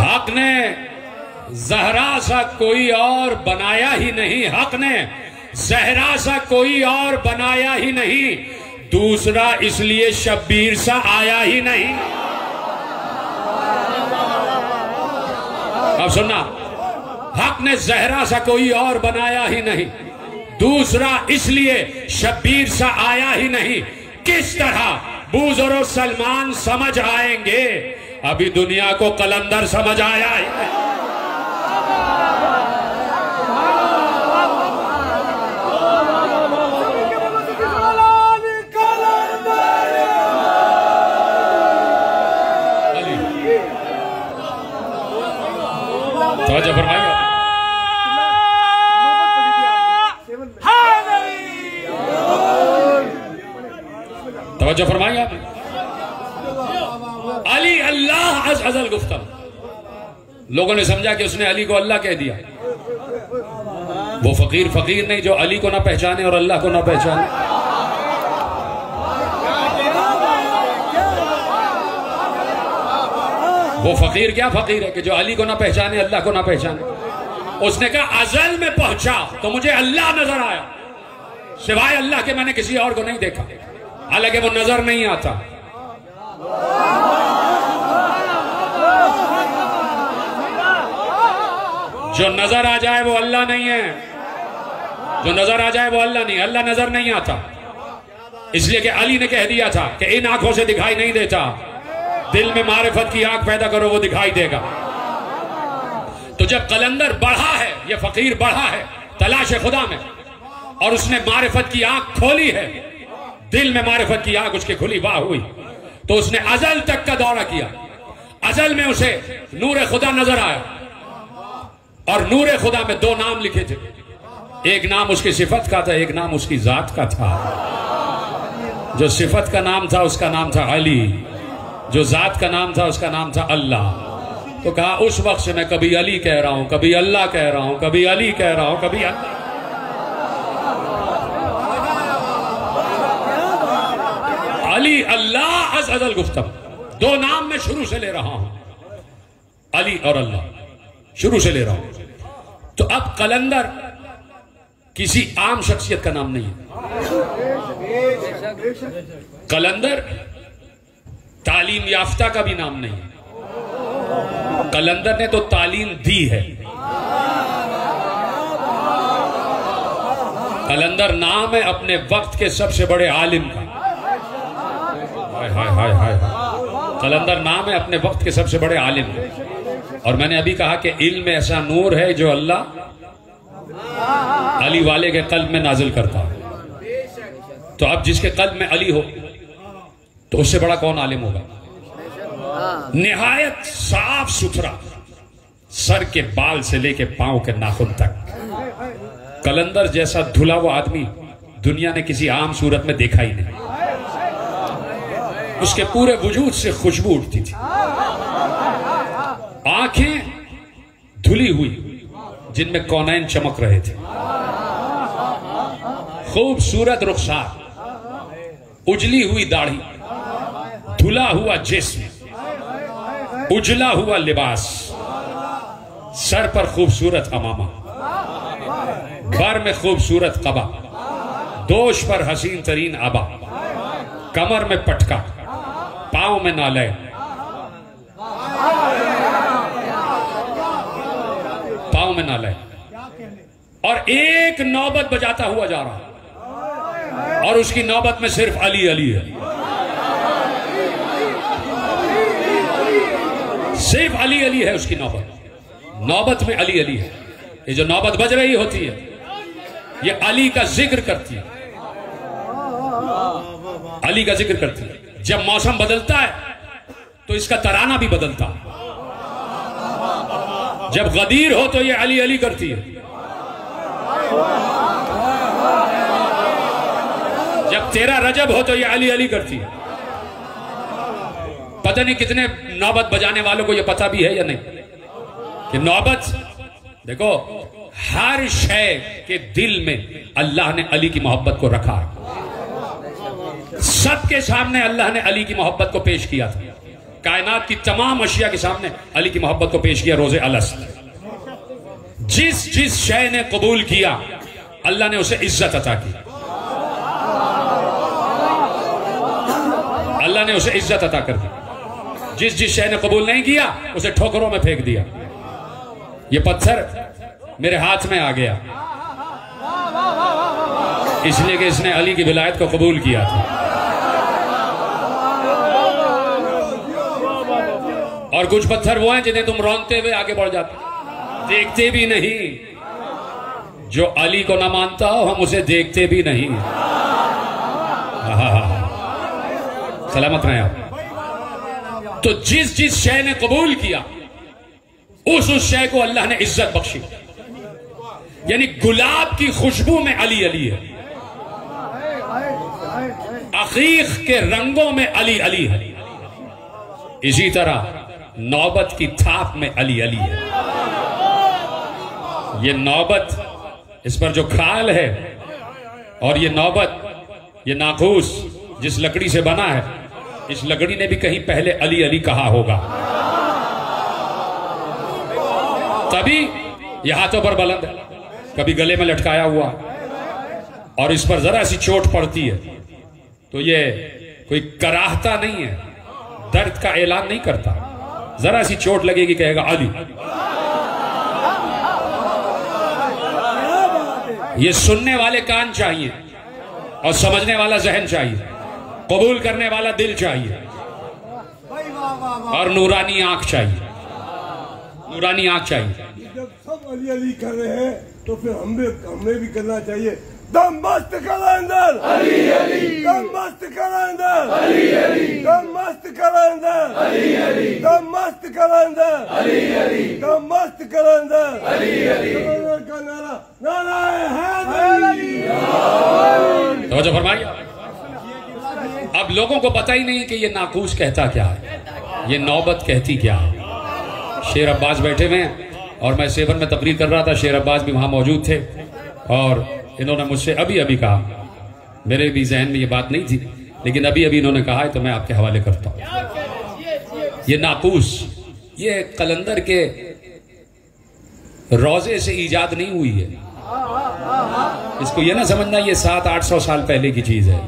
हक ने जहरा सा कोई और बनाया ही नहीं। हक ने जहरा सा कोई और बनाया ही नहीं। दूसरा इसलिए शब्बीर सा आया ही नहीं। अब सुनना, हक ने जहरा सा कोई और बनाया ही नहीं। दूसरा इसलिए शब्बीर सा आया ही नहीं। किस तरह बूज़र और सलमान समझ आएंगे, अभी दुनिया को कलंदर समझ आया है। तवज्जो फरमाइए। तवज्जो फरमाइए आपने। अली अल्लाह अज अजल गुफ्तम। लोगों ने समझा कि उसने अली को अल्लाह कह दिया। वो फकीर फकीर नहीं जो अली को ना पहचाने और अल्लाह को ना पहचाने। वो फकीर क्या फकीर है कि जो अली को ना पहचाने, अल्लाह को ना पहचाने। उसने कहा अजल में पहुंचा तो मुझे अल्लाह नजर आया, सिवाय अल्लाह के मैंने किसी और को नहीं देखा। हालांकि वो नजर नहीं आता। जो नजर आ जाए वो अल्लाह नहीं है। जो नजर आ जाए वो अल्लाह नहीं। अल्लाह नजर नहीं आता, इसलिए कि अली ने कह दिया था कि इन आंखों से दिखाई नहीं देता, दिल में मारिफत की आंख पैदा करो, वो दिखाई देगा। तो जब कलंदर बढ़ा है, ये फकीर बढ़ा है तलाश खुदा में, और उसने मारिफत की आंख खोली है, दिल में मारिफत की आंख उसकी खुली वाह हुई, तो उसने अजल तक का दौरा किया। अजल में उसे नूर खुदा नजर आया, और नूर खुदा में 2 नाम लिखे थे। एक नाम उसकी सिफत का था, एक नाम उसकी जात का था। जो सिफत का नाम था उसका नाम था अली, जो जात का नाम था उसका नाम था अल्लाह। तो कहा उस वक्त से मैं कभी अली कह रहा हूं, कभी अल्लाह कह रहा हूं, कभी अली कह रहा हूं, कभी अल्लाह। अली अल्लाह अज अजल गुफ्तम, 2 नाम मैं शुरू से ले रहा हूं, अली और अल्लाह शुरू से ले रहा हूं। तो अब कलंदर किसी आम शख्सियत का नाम नहीं है। कलंदर तालीम याफ्ता का भी नाम नहीं है। कलंदर ने तो तालीम दी है। कलंदर नाम है अपने वक्त के सबसे बड़े आलिम का। हाय हाय हाय हाय। कलंदर नाम है अपने वक्त के सबसे बड़े आलिम का। और मैंने अभी कहा कि इल्म ऐसा नूर है जो अल्लाह अली वाले के कल्ब में नाजिल करता है। तो अब जिसके कल्ब में अली हो तो उससे बड़ा कौन आलिम होगा। निहायत साफ सुथरा, सर के बाल से लेके पांव के नाखून तक। कलंदर जैसा धुला हुआ आदमी दुनिया ने किसी आम सूरत में देखा ही नहीं। उसके पूरे वजूद से खुशबू उठती थी, आंखें धुली हुई जिनमें कौनैन चमक रहे थे, खूबसूरत रुखसार, उजली हुई दाढ़ी, धुला हुआ जिस्म, उजला हुआ लिबास, सर पर खूबसूरत अमामा, बर में खूबसूरत कबा, दोष पर हसीन तरीन आबा, कमर में पटका, पांव में नाले, पांव में नाले, और एक नौबत बजाता हुआ जा रहा, और उसकी नौबत में सिर्फ अली अली है, सिर्फ अली अली है उसकी नौबत, नौबत में अली अली है। ये जो नौबत बज रही होती है ये अली का जिक्र करती है, अली का जिक्र करती है। जब मौसम बदलता है तो इसका तराना भी बदलता है। जब गदीर हो तो ये अली अली करती है, जब 13 रजब हो तो ये अली अली करती है। पता नहीं कितने नौबत बजाने वालों को ये पता भी है या नहीं कि नौबत, देखो हर शय के दिल में अल्लाह ने अली की मोहब्बत को रखा है। सबके सामने अल्लाह ने अली की मोहब्बत को पेश किया था, कायनात की तमाम अशिया के सामने अली की मोहब्बत को पेश किया। रोजे अलस्त, जिस जिस शय ने कबूल किया अल्लाह ने उसे इज्जत अता की, अल्लाह ने उसे इज्जत अता कर दी। जिस जिस शय ने कबूल नहीं किया उसे ठोकरों में फेंक दिया। ये पत्थर मेरे हाथ में आ गया इसलिए कि इसने अली की विलायत को कबूल किया था, और कुछ पत्थर वो हैं जिन्हें तुम रौंदते हुए आगे बढ़ जाते, देखते भी नहीं। जो अली को ना मानता हो हम उसे देखते भी नहीं। सलामत रहे आप। तो जिस जिस शय ने कबूल किया उस शय को अल्लाह ने इज्जत बख्शी। यानी गुलाब की खुशबू में अली अली है, अकीक के रंगों में अली अली है, इसी तरह नौबत की थाप में अली अली है। ये नौबत, इस पर जो खाल है, और ये नौबत, ये नाखूस जिस लकड़ी से बना है, इस लकड़ी ने भी कहीं पहले अली अली कहा होगा, तभी ये हाथों पर बुलंद है, कभी गले में लटकाया हुआ, और इस पर जरा सी चोट पड़ती है तो ये कोई कराहता नहीं है, दर्द का ऐलान नहीं करता। जरा सी चोट लगेगी कहेगा अली। ये सुनने वाले कान चाहिए और समझने वाला जहन चाहिए, कबूल करने वाला दिल चाहिए, और नूरानी आंख चाहिए, नूरानी आंख चाहिए। जब सब अली अली कर रहे हैं तो फिर हमें भी करना चाहिए। दम मस्त कलंदर अली अली, दम मस्त कलंदर अली अली, दम मस्त कलंदर अली अली, दम मस्त कलंदर अली अली, दम मस्त कलंदर अली अली का नारा, नारा है तवज्जो फरमाइए। अब लोगों को पता ही नहीं कि ये नाकूस कहता क्या है, ये नौबत कहती क्या है। शेर अब्बास बैठे हुए हैं और मैं सेवन में तकरीर कर रहा था, शेर अब्बास भी वहां मौजूद थे, और इन्होंने मुझसे अभी अभी कहा, मेरे भी जहन में ये बात नहीं थी लेकिन अभी अभी इन्होंने कहा है तो मैं आपके हवाले करता हूं। ये नाकूस, ये कलंदर के रोजे से ईजाद नहीं हुई है, इसको ये ना समझना ये 700-800 साल पहले की चीज है।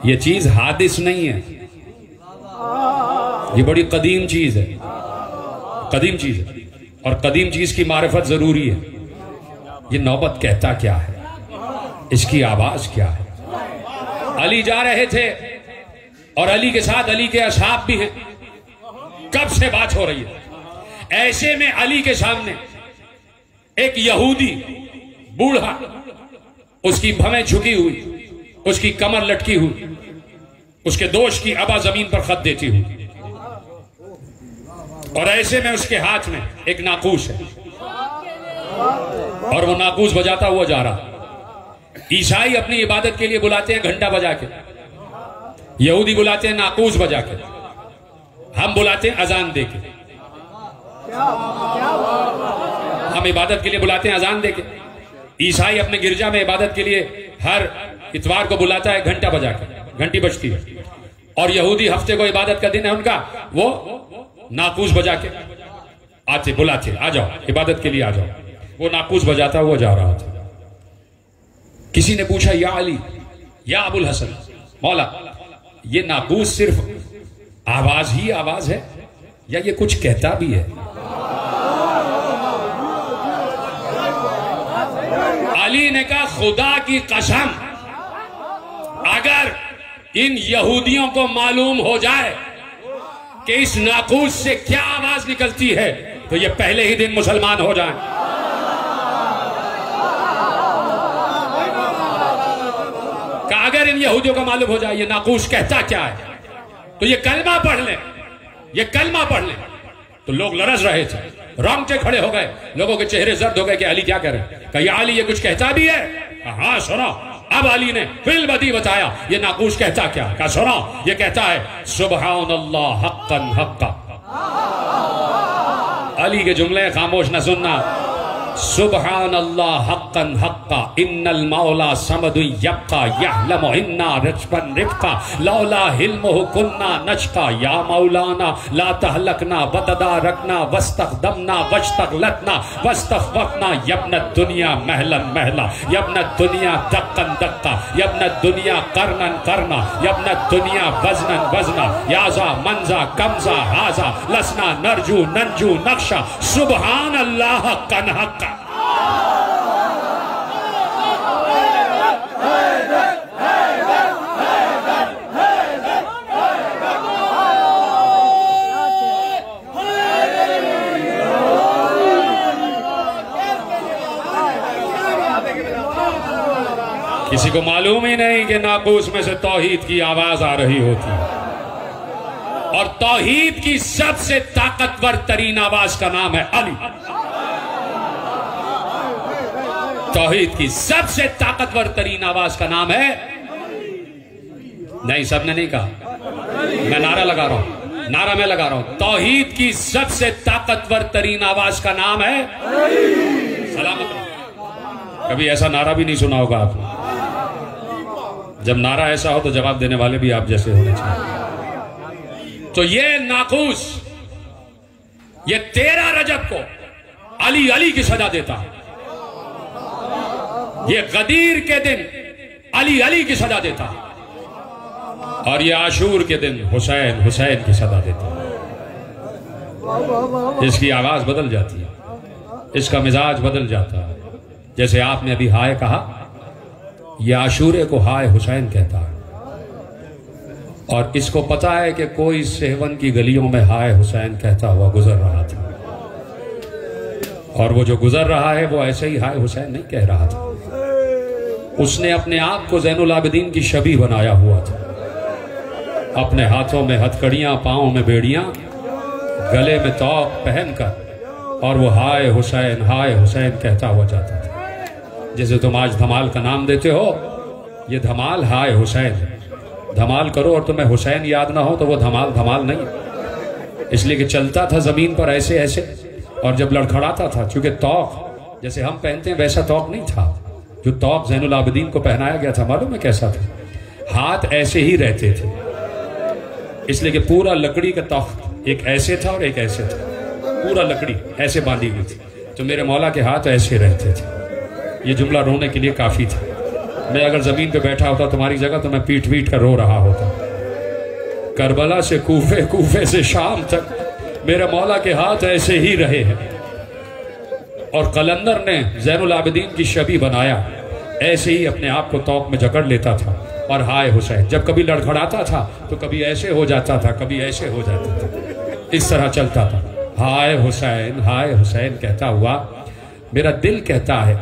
ये चीज हादिस नहीं है, ये बड़ी कदीम चीज है, कदीम चीज है, और कदीम चीज की मारिफत जरूरी है। ये नौबत कहता क्या है, इसकी आवाज क्या है। अली जा रहे थे और अली के साथ अली के असहाब भी हैं, कब से बात हो रही है। ऐसे में अली के सामने एक यहूदी बूढ़ा, उसकी भवें झुकी हुई, उसकी कमर लटकी हुई, उसके दोष की अबा जमीन पर खत देती हुई, और ऐसे में उसके हाथ में एक नाकूस है और वो नाकूस बजाता हुआ जा रहा। ईसाई अपनी इबादत के लिए बुलाते हैं घंटा बजा के, यहूदी बुलाते हैं नाकूस बजा के, हम बुलाते हैं अजान दे के। हम इबादत के लिए बुलाते हैं अजान दे के। ईसाई अपने गिरजा में इबादत के लिए हर इतवार को बुलाता है घंटा बजा के, घंटी बजती है। और यहूदी हफ्ते को इबादत का दिन है उनका, वो नाकूस बजा के आते, बुलाते, आ जाओ इबादत के लिए आ जाओ। वो नाकूस बजाता वो जा रहा था। किसी ने पूछा, या अली, या अबुल हसन, मौला, ये नाकूस सिर्फ आवाज ही आवाज है या ये कुछ कहता भी है? अली ने कहा, खुदा की कसम, अगर इन यहूदियों को मालूम हो जाए कि इस नाकूस से क्या आवाज निकलती है तो ये पहले ही दिन मुसलमान हो जाएं। कि अगर इन यहूदियों को मालूम हो जाए ये नाकूस कहता क्या है तो ये कलमा पढ़ लें, ये कलमा पढ़ लें। तो लोग लरस रहे थे, रोंगटे खड़े हो गए, लोगों के चेहरे जर्द हो गए कि अली क्या कह रहे हैं। कहा, अली ये कुछ कहता भी है? हाँ सुनो। अब अली ने फिल्बदी बताया ये नाकूस कहता क्या है। कहा, सुनो, ये कहता है सुबहानल्लाह हक्कन हक्का। अली के जुमले खामोश न सुनना। सुबहानल्लाह हक्कन हक्का, इन्नल मौला समदु यब्का यहलमु इन्ना रिज़्क़न रिफ़्का लौला हिल्मुहु कुन्ना नचका या मौलाना ला तहलकना वतदारकना वस्तखदमना वस्तगलतना वस्तफ़वक़ना यब्नत दुनिया महलन महला यब्नत दुनिया दक्कन दक्का यब्नत दुनिया करनन करना यब्नत दुनिया वज़नन वज़ना याज़ा मंज़ा कमज़ा हाज़ा लसना नरजू नंजू नक्शा सुबहानल्लाह हक्कन हक्का। किसी को मालूम ही नहीं कि नाकूस में से तौहीद की आवाज आ रही होती है। और तौहीद की सबसे ताकतवर तरीन आवाज का नाम है अली। तौहीद की सबसे ताकतवर तरीन आवाज का नाम है, नहीं सबने नहीं कहा, मैं नारा लगा रहा हूं, नारा मैं लगा रहा हूं। तौहीद की सबसे ताकतवर तरीन आवाज का नाम है सलामत। कभी ऐसा नारा भी नहीं सुना होगा आपने। जब नारा ऐसा हो तो जवाब देने वाले भी आप जैसे होने चाहिए। तो ये नाकूस, ये 13 रजब को अली अली की सजा देता है। ये गदीर के दिन अली अली की सजा देता है। और ये आशूर के दिन हुसैन हुसैन की सजा देता है। इसकी आवाज बदल जाती है, इसका मिजाज बदल जाता है। जैसे आपने अभी हाय कहा, यह आशूरे को हाय हुसैन कहता है। और इसको पता है कि कोई सेवन की गलियों में हाय हुसैन कहता हुआ गुजर रहा था। और वो जो गुजर रहा है वो ऐसे ही हाय हुसैन नहीं कह रहा था। उसने अपने आप को ज़ैनुल आबिदीन की शबीह बनाया हुआ था। अपने हाथों में हथकड़ियां, पांवों में बेड़ियां, गले में तौक पहनकर, और वो हाय हुसैन कहता हुआ जाता था। जैसे तुम आज धमाल का नाम देते हो, ये धमाल हाय हुसैन। धमाल करो और तुम्हें हुसैन याद ना हो तो वो धमाल धमाल नहीं। इसलिए कि चलता था जमीन पर ऐसे ऐसे, और जब लड़खड़ाता था, चूंकि तौक जैसे हम पहनते हैं वैसा तौक नहीं था। जो तौक ज़ैनुल आबिदीन को पहनाया गया था, मालूम है कैसा था? हाथ ऐसे ही रहते थे, इसलिए कि पूरा लकड़ी का तख्त एक ऐसे था और एक ऐसे था। पूरा लकड़ी ऐसे बांधी हुई थी। तो मेरे मौला के हाथ ऐसे रहते थे। ये जुमला रोने के लिए काफी था। मैं अगर जमीन पे बैठा होता तुम्हारी जगह तो मैं पीट पीट कर रो रहा होता। करबला से कूफे, कूफे से शाम तक मेरे मौला के हाथ ऐसे ही रहे हैं। और कलंदर ने ज़ैनुल आबिदीन की शबीह बनाया, ऐसे ही अपने आप को तौक में जकड़ लेता था। और हाय हुसैन जब कभी लड़खड़ाता था तो कभी ऐसे हो जाता था, कभी ऐसे हो जाता था, इस तरह चलता था। हाय हुसैन कहता हुआ मेरा दिल कहता है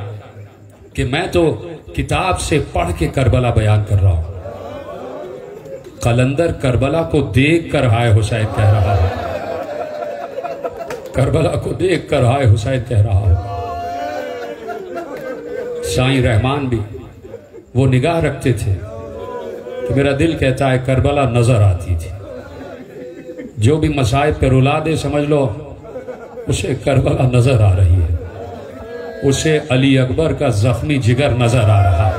कि मैं तो किताब से पढ़ के करबला बयान कर रहा हूं। कलंदर करबला को देखकर हाय हुसैन कह रहा है। करबला को देखकर हाय हुसैन कह रहा है। साईं रहमान भी वो निगाह रखते थे कि मेरा दिल कहता है करबला नजर आती थी। जो भी मसाइब पे रुला दे समझ लो उसे करबला नजर आ रही है, उसे अली अकबर का जख्मी जिगर नजर आ रहा है,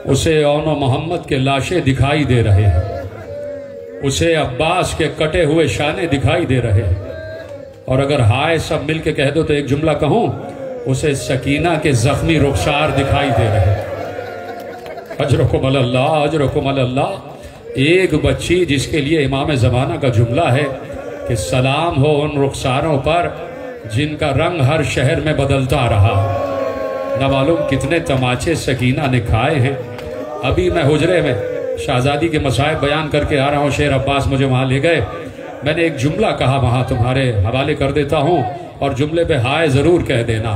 उसे औनो मोहम्मद के लाशें दिखाई दे रहे हैं, उसे अब्बास के कटे हुए शाने दिखाई दे रहे हैं। और अगर हाय सब मिल के कह दो तो एक जुमला कहूं, उसे सकीना के जख्मी रुखसार दिखाई दे रहे हैं। अजरकुम अल्लाह, अजरकुम अल्लाह। एक बच्ची जिसके लिए इमाम ज़माना का जुमला है कि सलाम हो उन रुखसारों पर जिनका रंग हर शहर में बदलता रहा। न मालूम कितने तमाचे सकीना ने खाए हैं। अभी मैं हुजरे में शहजादी के मसाइब बयान करके आ रहा हूँ, शेर अब्बास मुझे वहाँ ले गए, मैंने एक जुमला कहा, वहाँ तुम्हारे हवाले कर देता हूँ और जुमले पे हाय ज़रूर कह देना।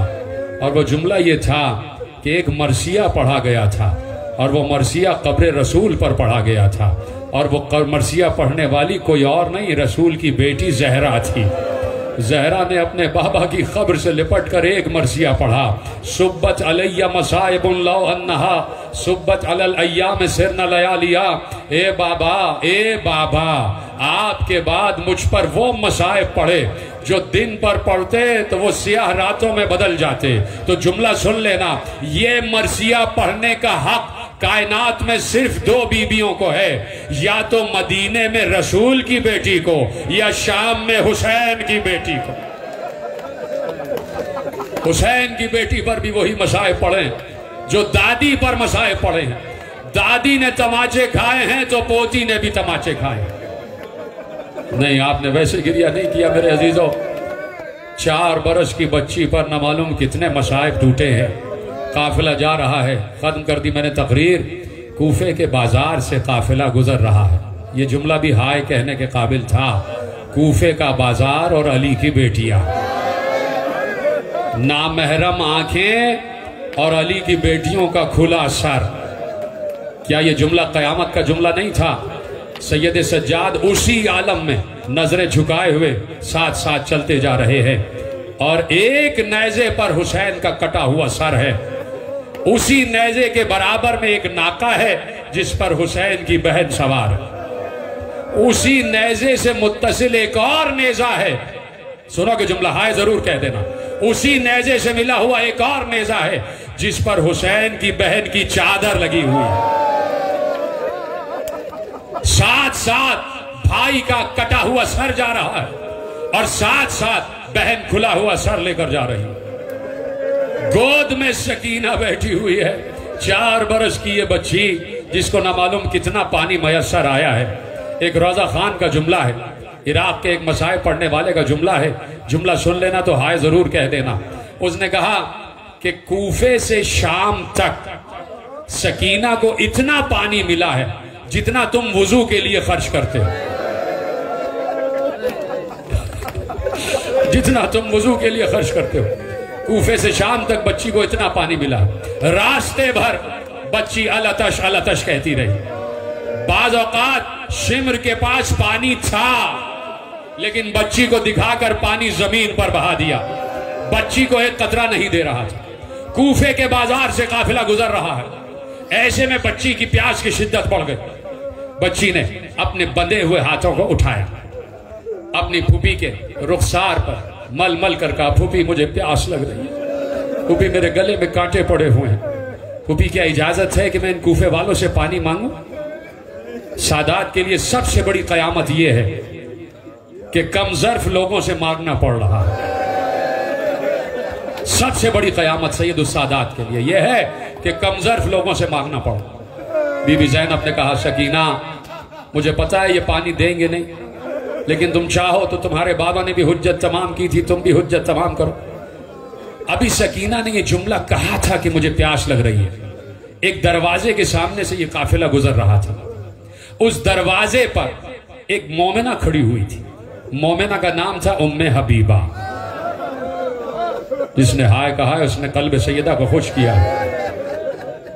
और वो जुमला ये था कि एक मरसिया पढ़ा गया था और वो मरसिया कब्र रसूल पर पढ़ा गया था और वो मरसिया पढ़ने वाली कोई और नहीं, रसूल की बेटी ज़हरा थी। ज़हरा ने अपने बाबा की खब्र से लिपट कर एक मरसिया पढ़ा, सुब्बत अलैया मसाइबुन लौ अन्नहा सुब्बत अलल अय्याम सिरना लयालिया। ए बाबा आपके बाद मुझ पर वो मसाइब पढ़े जो दिन पर पढ़ते तो वो सियाह रातों में बदल जाते। तो जुमला सुन लेना, ये मरसिया पढ़ने का हक कायनात में सिर्फ दो बीबियों को है, या तो मदीने में रसूल की बेटी को या शाम में हुसैन की बेटी को। हुसैन की बेटी पर भी वही मसाइब पढ़े जो दादी पर मसाइब पढ़े हैं। दादी ने तमाचे खाए हैं तो पोती ने भी तमाचे खाए। नहीं, आपने वैसे गिरिया नहीं किया मेरे अजीजों। 4 बरस की बच्ची पर न मालूम कितने मसाइब टूटे हैं। काफिला जा रहा है, खत्म कर दी मैंने तकरीर, कूफे के बाजार से काफिला गुजर रहा है। ये जुमला भी हाय कहने के काबिल था, कूफे का बाजार और अली की बेटियां, नामहरम आंखें और अली की बेटियों का खुला सर। क्या ये जुमला कयामत का जुमला नहीं था? सैयद सज्जाद उसी आलम में नजरें झुकाए हुए साथ साथ चलते जा रहे हैं और एक नेज़े पर हुसैन का कटा हुआ सर है, उसी नेज़े के बराबर में एक नाका है जिस पर हुसैन की बहन सवार है, उसी नेज़े से मुत्तसिल एक और नेज़ा है। सुनोगे जुमला, हाय जरूर कह देना। उसी नेज़े से मिला हुआ एक और नेज़ा है जिस पर हुसैन की बहन की चादर लगी हुई है। साथ साथ भाई का कटा हुआ सर जा रहा है और साथ साथ बहन खुला हुआ सर लेकर जा रही है। गोद में सकीना बैठी हुई है, 4 बरस की ये बच्ची जिसको ना मालूम कितना पानी मयसर आया है। एक रोजा खान का जुमला है, इराक के एक मसाइब पढ़ने वाले का जुमला है, जुमला सुन लेना तो हाय जरूर कह देना। उसने कहा कि कूफे से शाम तक सकीना को इतना पानी मिला है जितना तुम वुजू के लिए खर्च करते हो, जितना तुम वुजू के लिए खर्च करते हो। कूफे से शाम तक बच्ची को इतना पानी मिला। रास्ते भर बच्ची अलतश अलतश कहती रही। बाज औकात शिमर के पास पानी था लेकिन बच्ची को दिखाकर पानी जमीन पर बहा दिया, बच्ची को एक कतरा नहीं दे रहा था। कूफे के बाजार से काफिला गुजर रहा है, ऐसे में बच्ची की प्यास की शिद्दत बढ़ गई। बच्ची ने अपने बंधे हुए हाथों को उठाया, अपनी फूफी के रुखसार पर मल मल कर कहा, फूफी मुझे प्यास लग रही है, फूफी मेरे गले में कांटे पड़े हुए हैं, फूफी क्या इजाजत है कि मैं इन कूफे वालों से पानी मांगू? सादात के लिए सबसे बड़ी कयामत यह है कि कमजर्फ लोगों से मांगना पड़ रहा है। सबसे बड़ी कयामत सैयद सादात के लिए यह है कि कमजर्फ लोगों से मांगना पड़। बीबी ज़ैनब ने कहा, सकीना मुझे पता है ये पानी देंगे नहीं, लेकिन तुम चाहो तो तुम्हारे बाबा ने भी हुज्जत तमाम की थी, तुम भी हुज्जत तमाम करो। अभी सकीना ने ये जुमला कहा था कि मुझे प्यास लग रही है। एक दरवाजे के सामने से ये काफिला गुजर रहा था। उस दरवाजे पर एक मोमिना खड़ी हुई थी। मोमिना का नाम था उम्मे हबीबा। जिसने हाय कहा है उसने कल्ब सैयदा को खुश किया।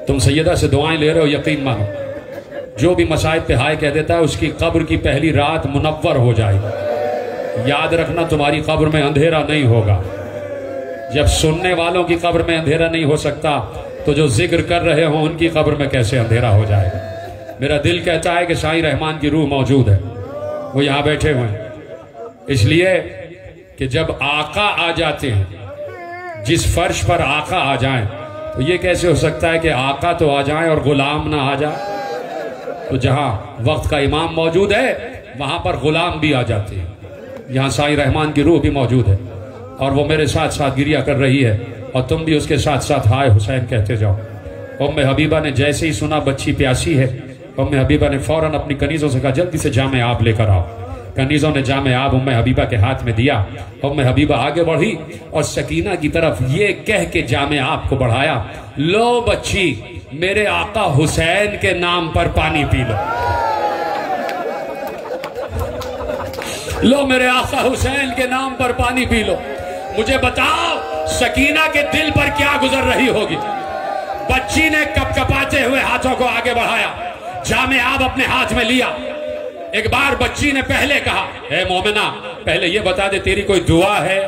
तुम सैयदा से दुआएं ले रहे हो, यकीन मानो जो भी मसाइब पे हाय कह देता है उसकी कब्र की पहली रात मुनव्वर हो जाएगी। याद रखना तुम्हारी कब्र में अंधेरा नहीं होगा। जब सुनने वालों की कब्र में अंधेरा नहीं हो सकता तो जो जिक्र कर रहे हो उनकी कब्र में कैसे अंधेरा हो जाएगा। मेरा दिल कहता है कि शाही रहमान की रूह मौजूद है, वो यहाँ बैठे हुए हैं, इसलिए कि जब आका आ जाते हैं, जिस फर्श पर आका आ जाएं, तो ये कैसे हो सकता है कि आका तो आ जाएं और गुलाम ना आ जाए। तो जहां वक्त का इमाम मौजूद है वहां पर गुलाम भी आ जाते हैं। यहाँ शाही रहमान की रूह भी मौजूद है और वो मेरे साथ साथ गिरिया कर रही है और तुम भी उसके साथ साथ हाय हुसैन कहते जाओ। उम्मे हबीबा ने जैसे ही सुना बच्ची प्यासी है, उम्मे हबीबा ने फौरन अपनी कनीजों से कहा जल्दी से जामे आब लेकर आओ। कनीजों ने जामे आब उम्मे हबीबा के हाथ में दिया। उम्मे हबीबा आगे बढ़ी और सकीना की तरफ ये कह के जामे आब को बढ़ाया, लो बच्ची मेरे आका हुसैन के नाम पर पानी पी लो, लो मेरे आका हुसैन के नाम पर पानी पी लो। मुझे बताओ सकीना के दिल पर क्या गुजर रही होगी। बच्ची ने कपकपाते हुए हाथों को आगे बढ़ाया, जामे आब अपने हाथ में लिया। एक बार बच्ची ने पहले कहा, हे मोमिना पहले ये बता दे तेरी कोई दुआ है,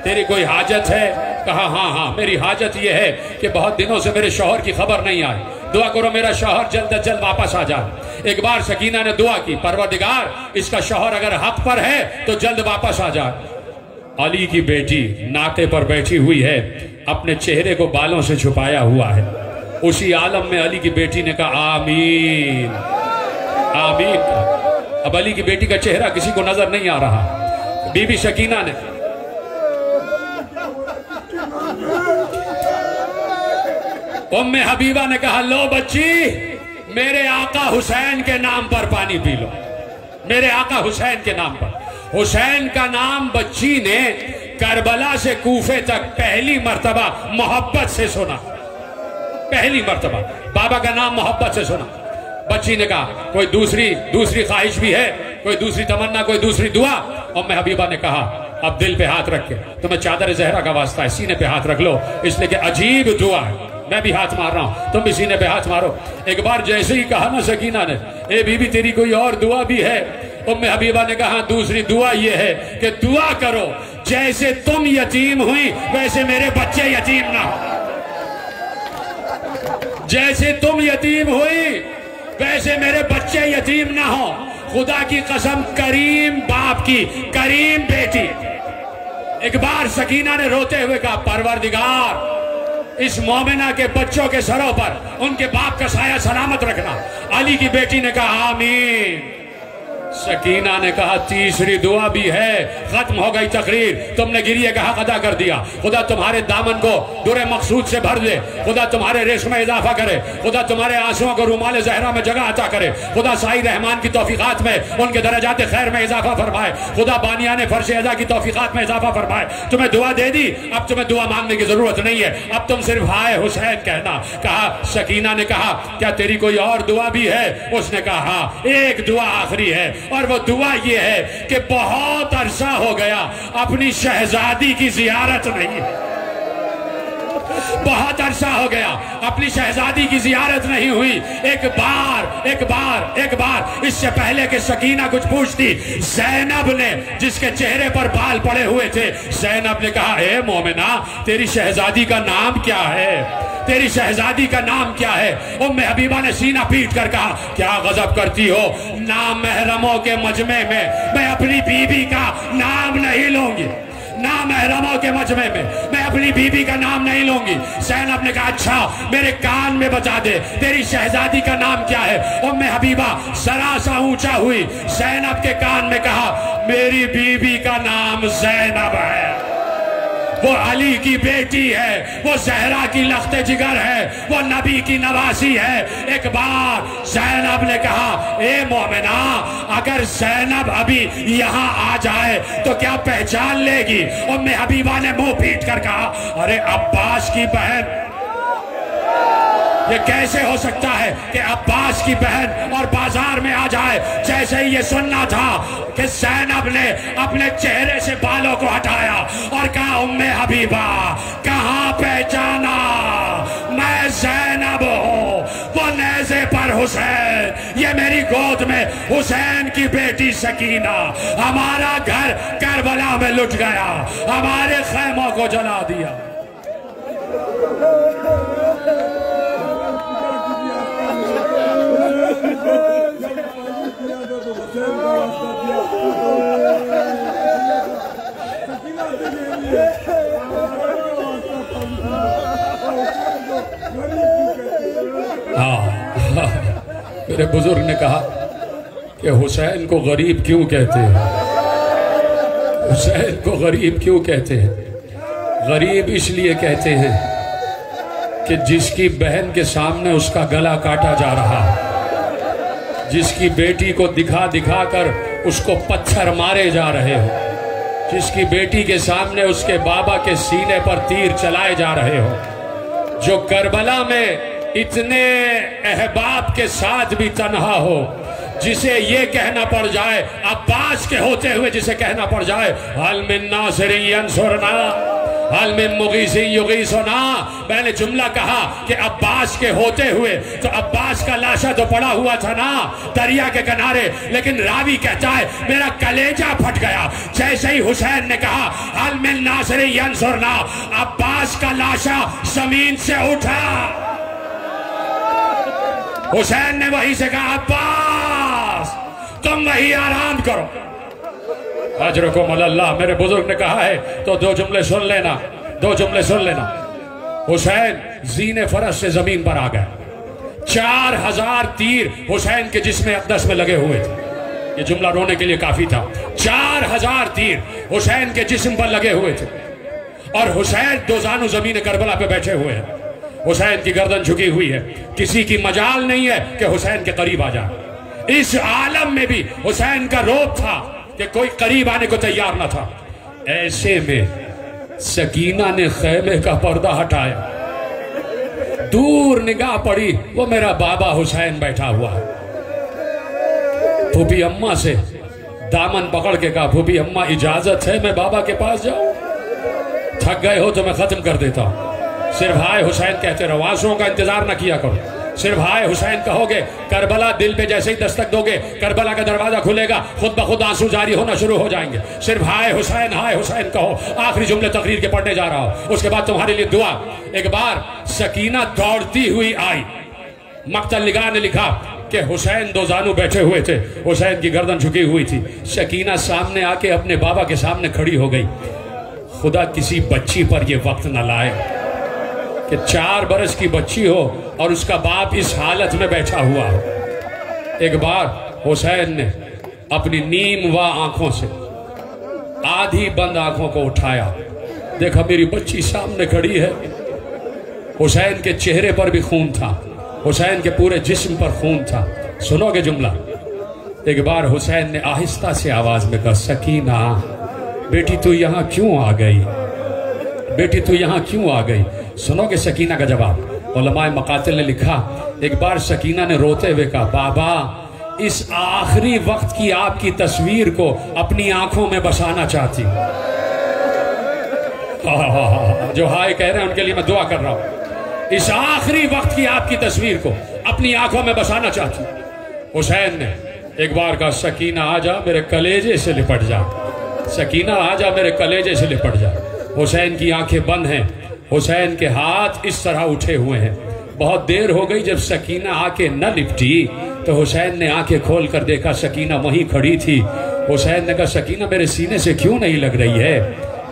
तेरी कोई हाजत है। कहा हाँ हाँ मेरी हाजत ये है कि बहुत दिनों से मेरे शौहर की खबर नहीं आई, दुआ करो मेरा शौहर जल्द अज जल्द वापस आ जाए। एक बार सकीना ने दुआ की, परवरदिगार इसका शौहर अगर हक पर है तो जल्द वापस आ जाए। अली की बेटी नाके पर बैठी हुई है, अपने चेहरे को बालों से छुपाया हुआ है। उसी आलम में अली की बेटी ने कहा आमीन आमीन। अब अली की बेटी का चेहरा किसी को नजर नहीं आ रहा। बीबी शकीना ने उम्मे हबीबा ने कहा लो बच्ची मेरे आका हुसैन के नाम पर पानी पी लो, मेरे आका हुसैन के नाम पर। हुसैन का नाम बच्ची ने करबला से कूफे तक पहली मर्तबा मोहब्बत से सुना, पहली मर्तबा बाबा का नाम मोहब्बत से सुना। बच्ची ने कहा कोई दूसरी ख्वाहिश भी है, कोई दूसरी तमन्ना, कोई दूसरी दुआ। उम्मे हबीबा ने कहा अब दिल पे हाथ रख के, तुम्हें चादर जहरा का वास्ता है, सीने पे हाथ रख लो, इसलिए कि अजीब दुआ है। मैं भी हाथ मार रहा हूं, तुम भी सीने पे हाथ मारो। एक बार जैसे ही कहा ना सकीना ने, ए बीबी तेरी कोई और दुआ भी है? उम्मे हबीबा ने कहा दूसरी दुआ ये है कि दुआ करो जैसे तुम यतीम हुई वैसे मेरे बच्चे यतीम ना हो, जैसे तुम यतीम हुई वैसे मेरे बच्चे यतीम ना हो। खुदा की कसम करीम बाप की करीम बेटी। एक बार सकीना ने रोते हुए कहा परवरदिगार इस मोमिना के बच्चों के सरों पर उनके बाप का साया सलामत रखना। अली की बेटी ने कहा आमीन। सकीना ने कहा तीसरी दुआ भी है। खत्म हो गई तकरीर, तुमने गिरिए का हक अदा कर दिया। खुदा तुम्हारे दामन को दुरे मकसूद से भर दे, खुदा तुम्हारे रेशम में इजाफा करे, खुदा तुम्हारे आंसुओं को रुमाल जहरा में जगह अता करे, खुदा साई रहमान की तौफीकात में उनके दर्जात खैर में इजाफा फरमाए, खुदा बानियाने फर्श अदा की तौफीकात में इजाफा फरमाए। तुम्हें दुआ दे दी, अब तुम्हें दुआ मांगने की जरूरत नहीं है, अब तुम सिर्फ हाय हुसैन कहना। कहा सकीना ने कहा क्या तेरी कोई और दुआ भी है? उसने कहा हाँ एक दुआ आखिरी है, और वो दुआ ये है कि बहुत अरसा हो गया अपनी शहजादी की जियारत नहीं, बहुत अरसा हो गया अपनी शहजादी की जियारत नहीं हुई। एक बार इससे पहले कि सकीना कुछ पूछती, ज़ैनब ने जिसके चेहरे पर बाल पड़े हुए थे, ज़ैनब ने कहा ए मोमिना तेरी शहजादी का नाम क्या है? तेरी शहजादी का नाम क्या है? उम्मे हबीबा ने सीना पीट कर कहा क्या गजब करती हो, नामहरमों के मजमे में मैं अपनी बीबी का नाम नहीं लूंगी, नामहरमों के मजमे में मैं अपनी बीबी का नाम नहीं लूंगी। ज़ैनब ने कहा अच्छा मेरे कान में बता दे तेरी शहजादी का नाम क्या है? उम्मे हबीबा जरा सा ऊंचा हुई, ज़ैनब के कान में कहा मेरी बीबी का नाम ज़ैनब है, वो अली की बेटी है, वो ज़हरा की लख्ते जिगर है, वो नबी की नवासी है। एक बार ज़ैनब ने कहा ए मोमिना अगर ज़ैनब अभी यहाँ आ जाए तो क्या पहचान लेगी? उम्मे हबीबा ने मुंह पीट कर कहा अरे अब्बास की बहन, ये कैसे हो सकता है कि अब्बास की बहन और बाजार में आ जाए? जैसे ही ये सुनना था कि ज़ैनब ने अपने चेहरे से बालों को हटाया और कहा उम्मे हबीबा कहाँ पहचाना, मैं ज़ैनब हूँ, वो नेज़े पर हुसैन, ये मेरी गोद में हुसैन की बेटी सकीना। हमारा घर करबला में लुट गया, हमारे खैमों को जला दिया। मेरे बुजुर्ग ने कहा कि हुसैन को गरीब क्यों कहते हैं? हुसैन को गरीब क्यों कहते हैं? गरीब इसलिए कहते हैं कि जिसकी बहन के सामने उसका गला काटा जा रहा, जिसकी बेटी को दिखा दिखा कर उसको पत्थर मारे जा रहे हो, जिसकी बेटी के सामने उसके बाबा के सीने पर तीर चलाए जा रहे हो, जो करबला में इतने अहबाब के साथ भी तन्हा हो, जिसे ये कहना पड़ जाए, अब्बास के होते हुए जिसे कहना पड़ जाए, हल मिन नासिरिन यंसुरना हल मिन मुगीसिन युगीसुना। मैंने जुमला कहा कि अब्बास के होते हुए, तो अब्बास का लाशा तो पड़ा हुआ था ना दरिया के किनारे, लेकिन रावी कहता है मेरा कलेजा फट गया जैसे ही हुसैन ने कहा हल मिन नासिरिन यंसुरना, अब्बास का लाशा जमीन से उठा। हुसैन ने वहीं से कहा अब्बास तुम वहीं आराम करो, अजरकुम अल्लाह। मेरे बुजुर्ग ने कहा है तो दो जुमले सुन लेना, दो जुमले सुन लेना। हुसैन जीने फरस से जमीन पर आ गए, 4000 तीर हुसैन के जिस्म अक़दस में लगे हुए थे। ये जुमला रोने के लिए काफी था। 4000 तीर हुसैन के जिस्म पर लगे हुए थे और हुसैन दोजानू जमीन करबला पे बैठे हुए हैं। हुसैन की गर्दन झुकी हुई है, किसी की मजाल नहीं है कि हुसैन के करीब आ जाए। इस आलम में भी हुसैन का रोब था कि कोई करीब आने को तैयार न था। ऐसे में सकीना ने खैमे का पर्दा हटाया, दूर निगाह पड़ी, वो मेरा बाबा हुसैन बैठा हुआ है। फूफी अम्मा से दामन पकड़ के कहा फूफी अम्मा इजाजत है मैं बाबा के पास जाऊं? थक गए हो तो मैं खत्म कर देता हूं। सिर्फ हाय हुसैन कहते रहो, आंसुओं का इंतजार न किया करो। सिर्फ हाय हुसैन कहोगे, करबला दिल पे जैसे ही दस्तक दोगे, करबला का दरवाजा खुलेगा, खुद ब खुद आंसू जारी होना शुरू हो जाएंगे। सिर्फ हाय हुसैन कहो। आखिरी जुमले तकरीर के पढ़ने जा रहा हूं, उसके बाद तुम्हारे लिए दुआ। एक बार सकीना दौड़ती हुई आई, मक्तल निगाह ने लिखा कि हुसैन दोजानू बैठे हुए थे, हुसैन की गर्दन झुकी हुई थी। सकीना सामने आके अपने बाबा के सामने खड़ी हो गई। खुदा किसी बच्ची पर यह वक्त न लाए कि 4 बरस की बच्ची हो और उसका बाप इस हालत में बैठा हुआ हो। एक बार हुसैन ने अपनी नीम व आंखों से आधी बंद आंखों को उठाया, देखा मेरी बच्ची सामने खड़ी है। हुसैन के चेहरे पर भी खून था, हुसैन के पूरे जिस्म पर खून था। सुनोगे जुमला? एक बार हुसैन ने आहिस्ता से आवाज में कहा सकीना बेटी तू यहां क्यों आ गई, बेटी तू यहां क्यों आ गई? सुनोगे सकीना का जवाब? उलमाए मकातिल ने लिखा, एक बार सकीना ने रोते हुए कहा बाबा इस आखिरी वक्त की आपकी तस्वीर को अपनी आंखों में बसाना चाहती हूं। जो हाय कह रहे हैं उनके लिए मैं दुआ कर रहा हूं। इस आखिरी वक्त की आपकी तस्वीर को अपनी आंखों में बसाना चाहती हूं। हुसैन ने एक बार कहा सकीना आजा मेरे कलेजे से लिपट जा, सकीना आजा मेरे कलेजे से लिपट जा। हुसैन की आंखें बंद हैं, हुसैन के हाथ इस तरह उठे हुए हैं। बहुत देर हो गई, जब सकीना आके न लिपटी तो हुसैन ने आंखें खोल कर देखा सकीना वहीं खड़ी थी। हुसैन ने कहा सकीना मेरे सीने से क्यों नहीं लग रही है?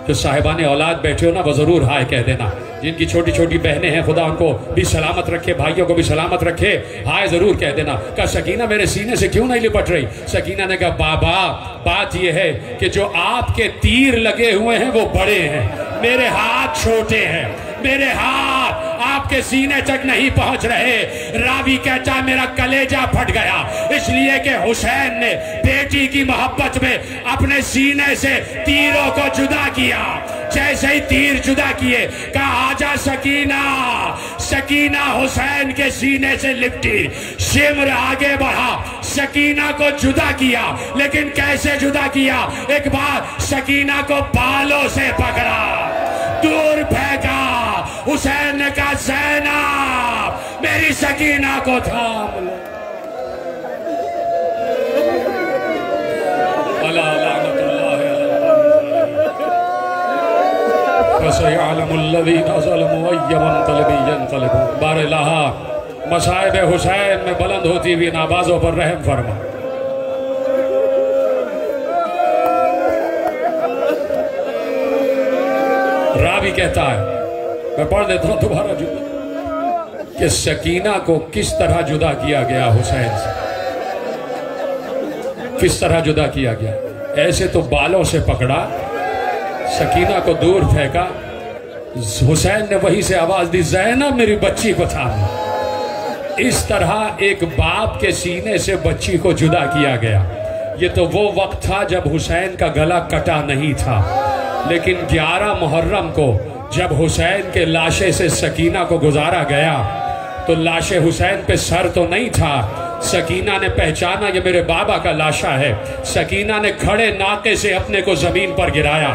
जो साहिबाने औलाद बैठे हो ना वो जरूर हाय कह देना। जिनकी छोटी छोटी बहनें हैं खुदा उनको भी सलामत रखे, भाइयों को भी सलामत रखे, हाय जरूर कह देना। कहा सकीना मेरे सीने से क्यों नहीं लिपट रही? सकीना ने कहा बाबा बात यह है कि जो आपके तीर लगे हुए हैं वो बड़े हैं, मेरे हाथ छोटे हैं, मेरे हाथ आपके सीने तक नहीं पहुंच रहे। रावी कहता मेरा कलेजा फट गया इसलिए कि हुसैन ने बेटी की मोहब्बत में अपने सीने से तीरों को जुदा किया। जैसे ही तीर जुदा किए कहा आजा सकीना। सकीना हुसैन के सीने से लिपटी, शिमर आगे बढ़ा, सकीना को जुदा किया। लेकिन कैसे जुदा किया? एक बार सकीना को बालों से पकड़ा, दूर फेंका। हुसैन ने कहा ज़ैनब मेरी सकीना को थाम लो। मसाइब हुसैन में बुलंद होती हुई नाबाजों पर रहम फरमा। रावी कहता है, मैं पढ़ देता हूं दोबारा जुदा, कि सकीना को किस तरह जुदा किया गया हुसैन से, किस तरह जुदा किया गया। ऐसे तो बालों से पकड़ा, सकीना को दूर फेंका, हुसैन ने वहीं से आवाज दी, ज़ैनब मेरी बच्ची को थाम। इस तरह एक बाप के सीने से बच्ची को जुदा किया गया। ये तो वो वक्त था जब हुसैन का गला कटा नहीं था, लेकिन 11 मुहर्रम को जब हुसैन के लाशे से सकीना को गुजारा गया तो लाशे हुसैन पे सर तो नहीं था। सकीना ने पहचाना ये मेरे बाबा का लाशा है। सकीना ने खड़े नाके से अपने को जमीन पर गिराया,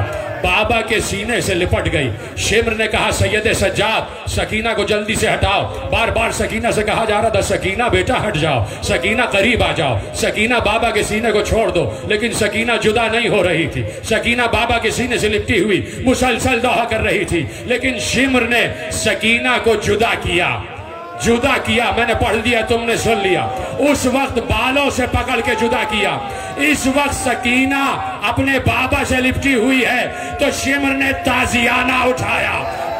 बाबा के सीने से लिपट गई। शिम्र ने कहा, सैयदे सज्जाद सकीना को जल्दी से हटाओ। बार बार सकीना से कहा जा रहा था, सकीना बेटा हट जाओ, सकीना करीब आ जाओ, सकीना बाबा के सीने को छोड़ दो। लेकिन सकीना जुदा नहीं हो रही थी। सकीना बाबा के सीने से लिपटी हुई मुसलसल दोहा कर रही थी। लेकिन शिम्र ने सकीना को जुदा किया, जुदा किया। मैंने पढ़ दिया, तुमने सुन लिया। उस वक्त बालों से पकड़ के जुदा किया। इस वक्त सकीना अपने बाबा से लिपटी हुई है तो शिम्र ने ताजियाना उठाया,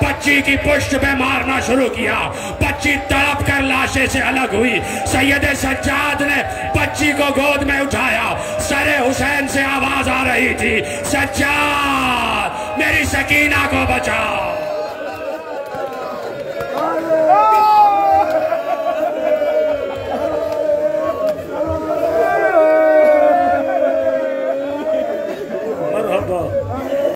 बच्ची की पुष्ट पे मारना शुरू किया। बच्ची तड़प कर लाशे से अलग हुई। सैयदे सज्जाद ने बच्ची को गोद में उठाया। सरे हुसैन से आवाज आ रही थी, सज्जाद मेरी सकीना को बचाओ।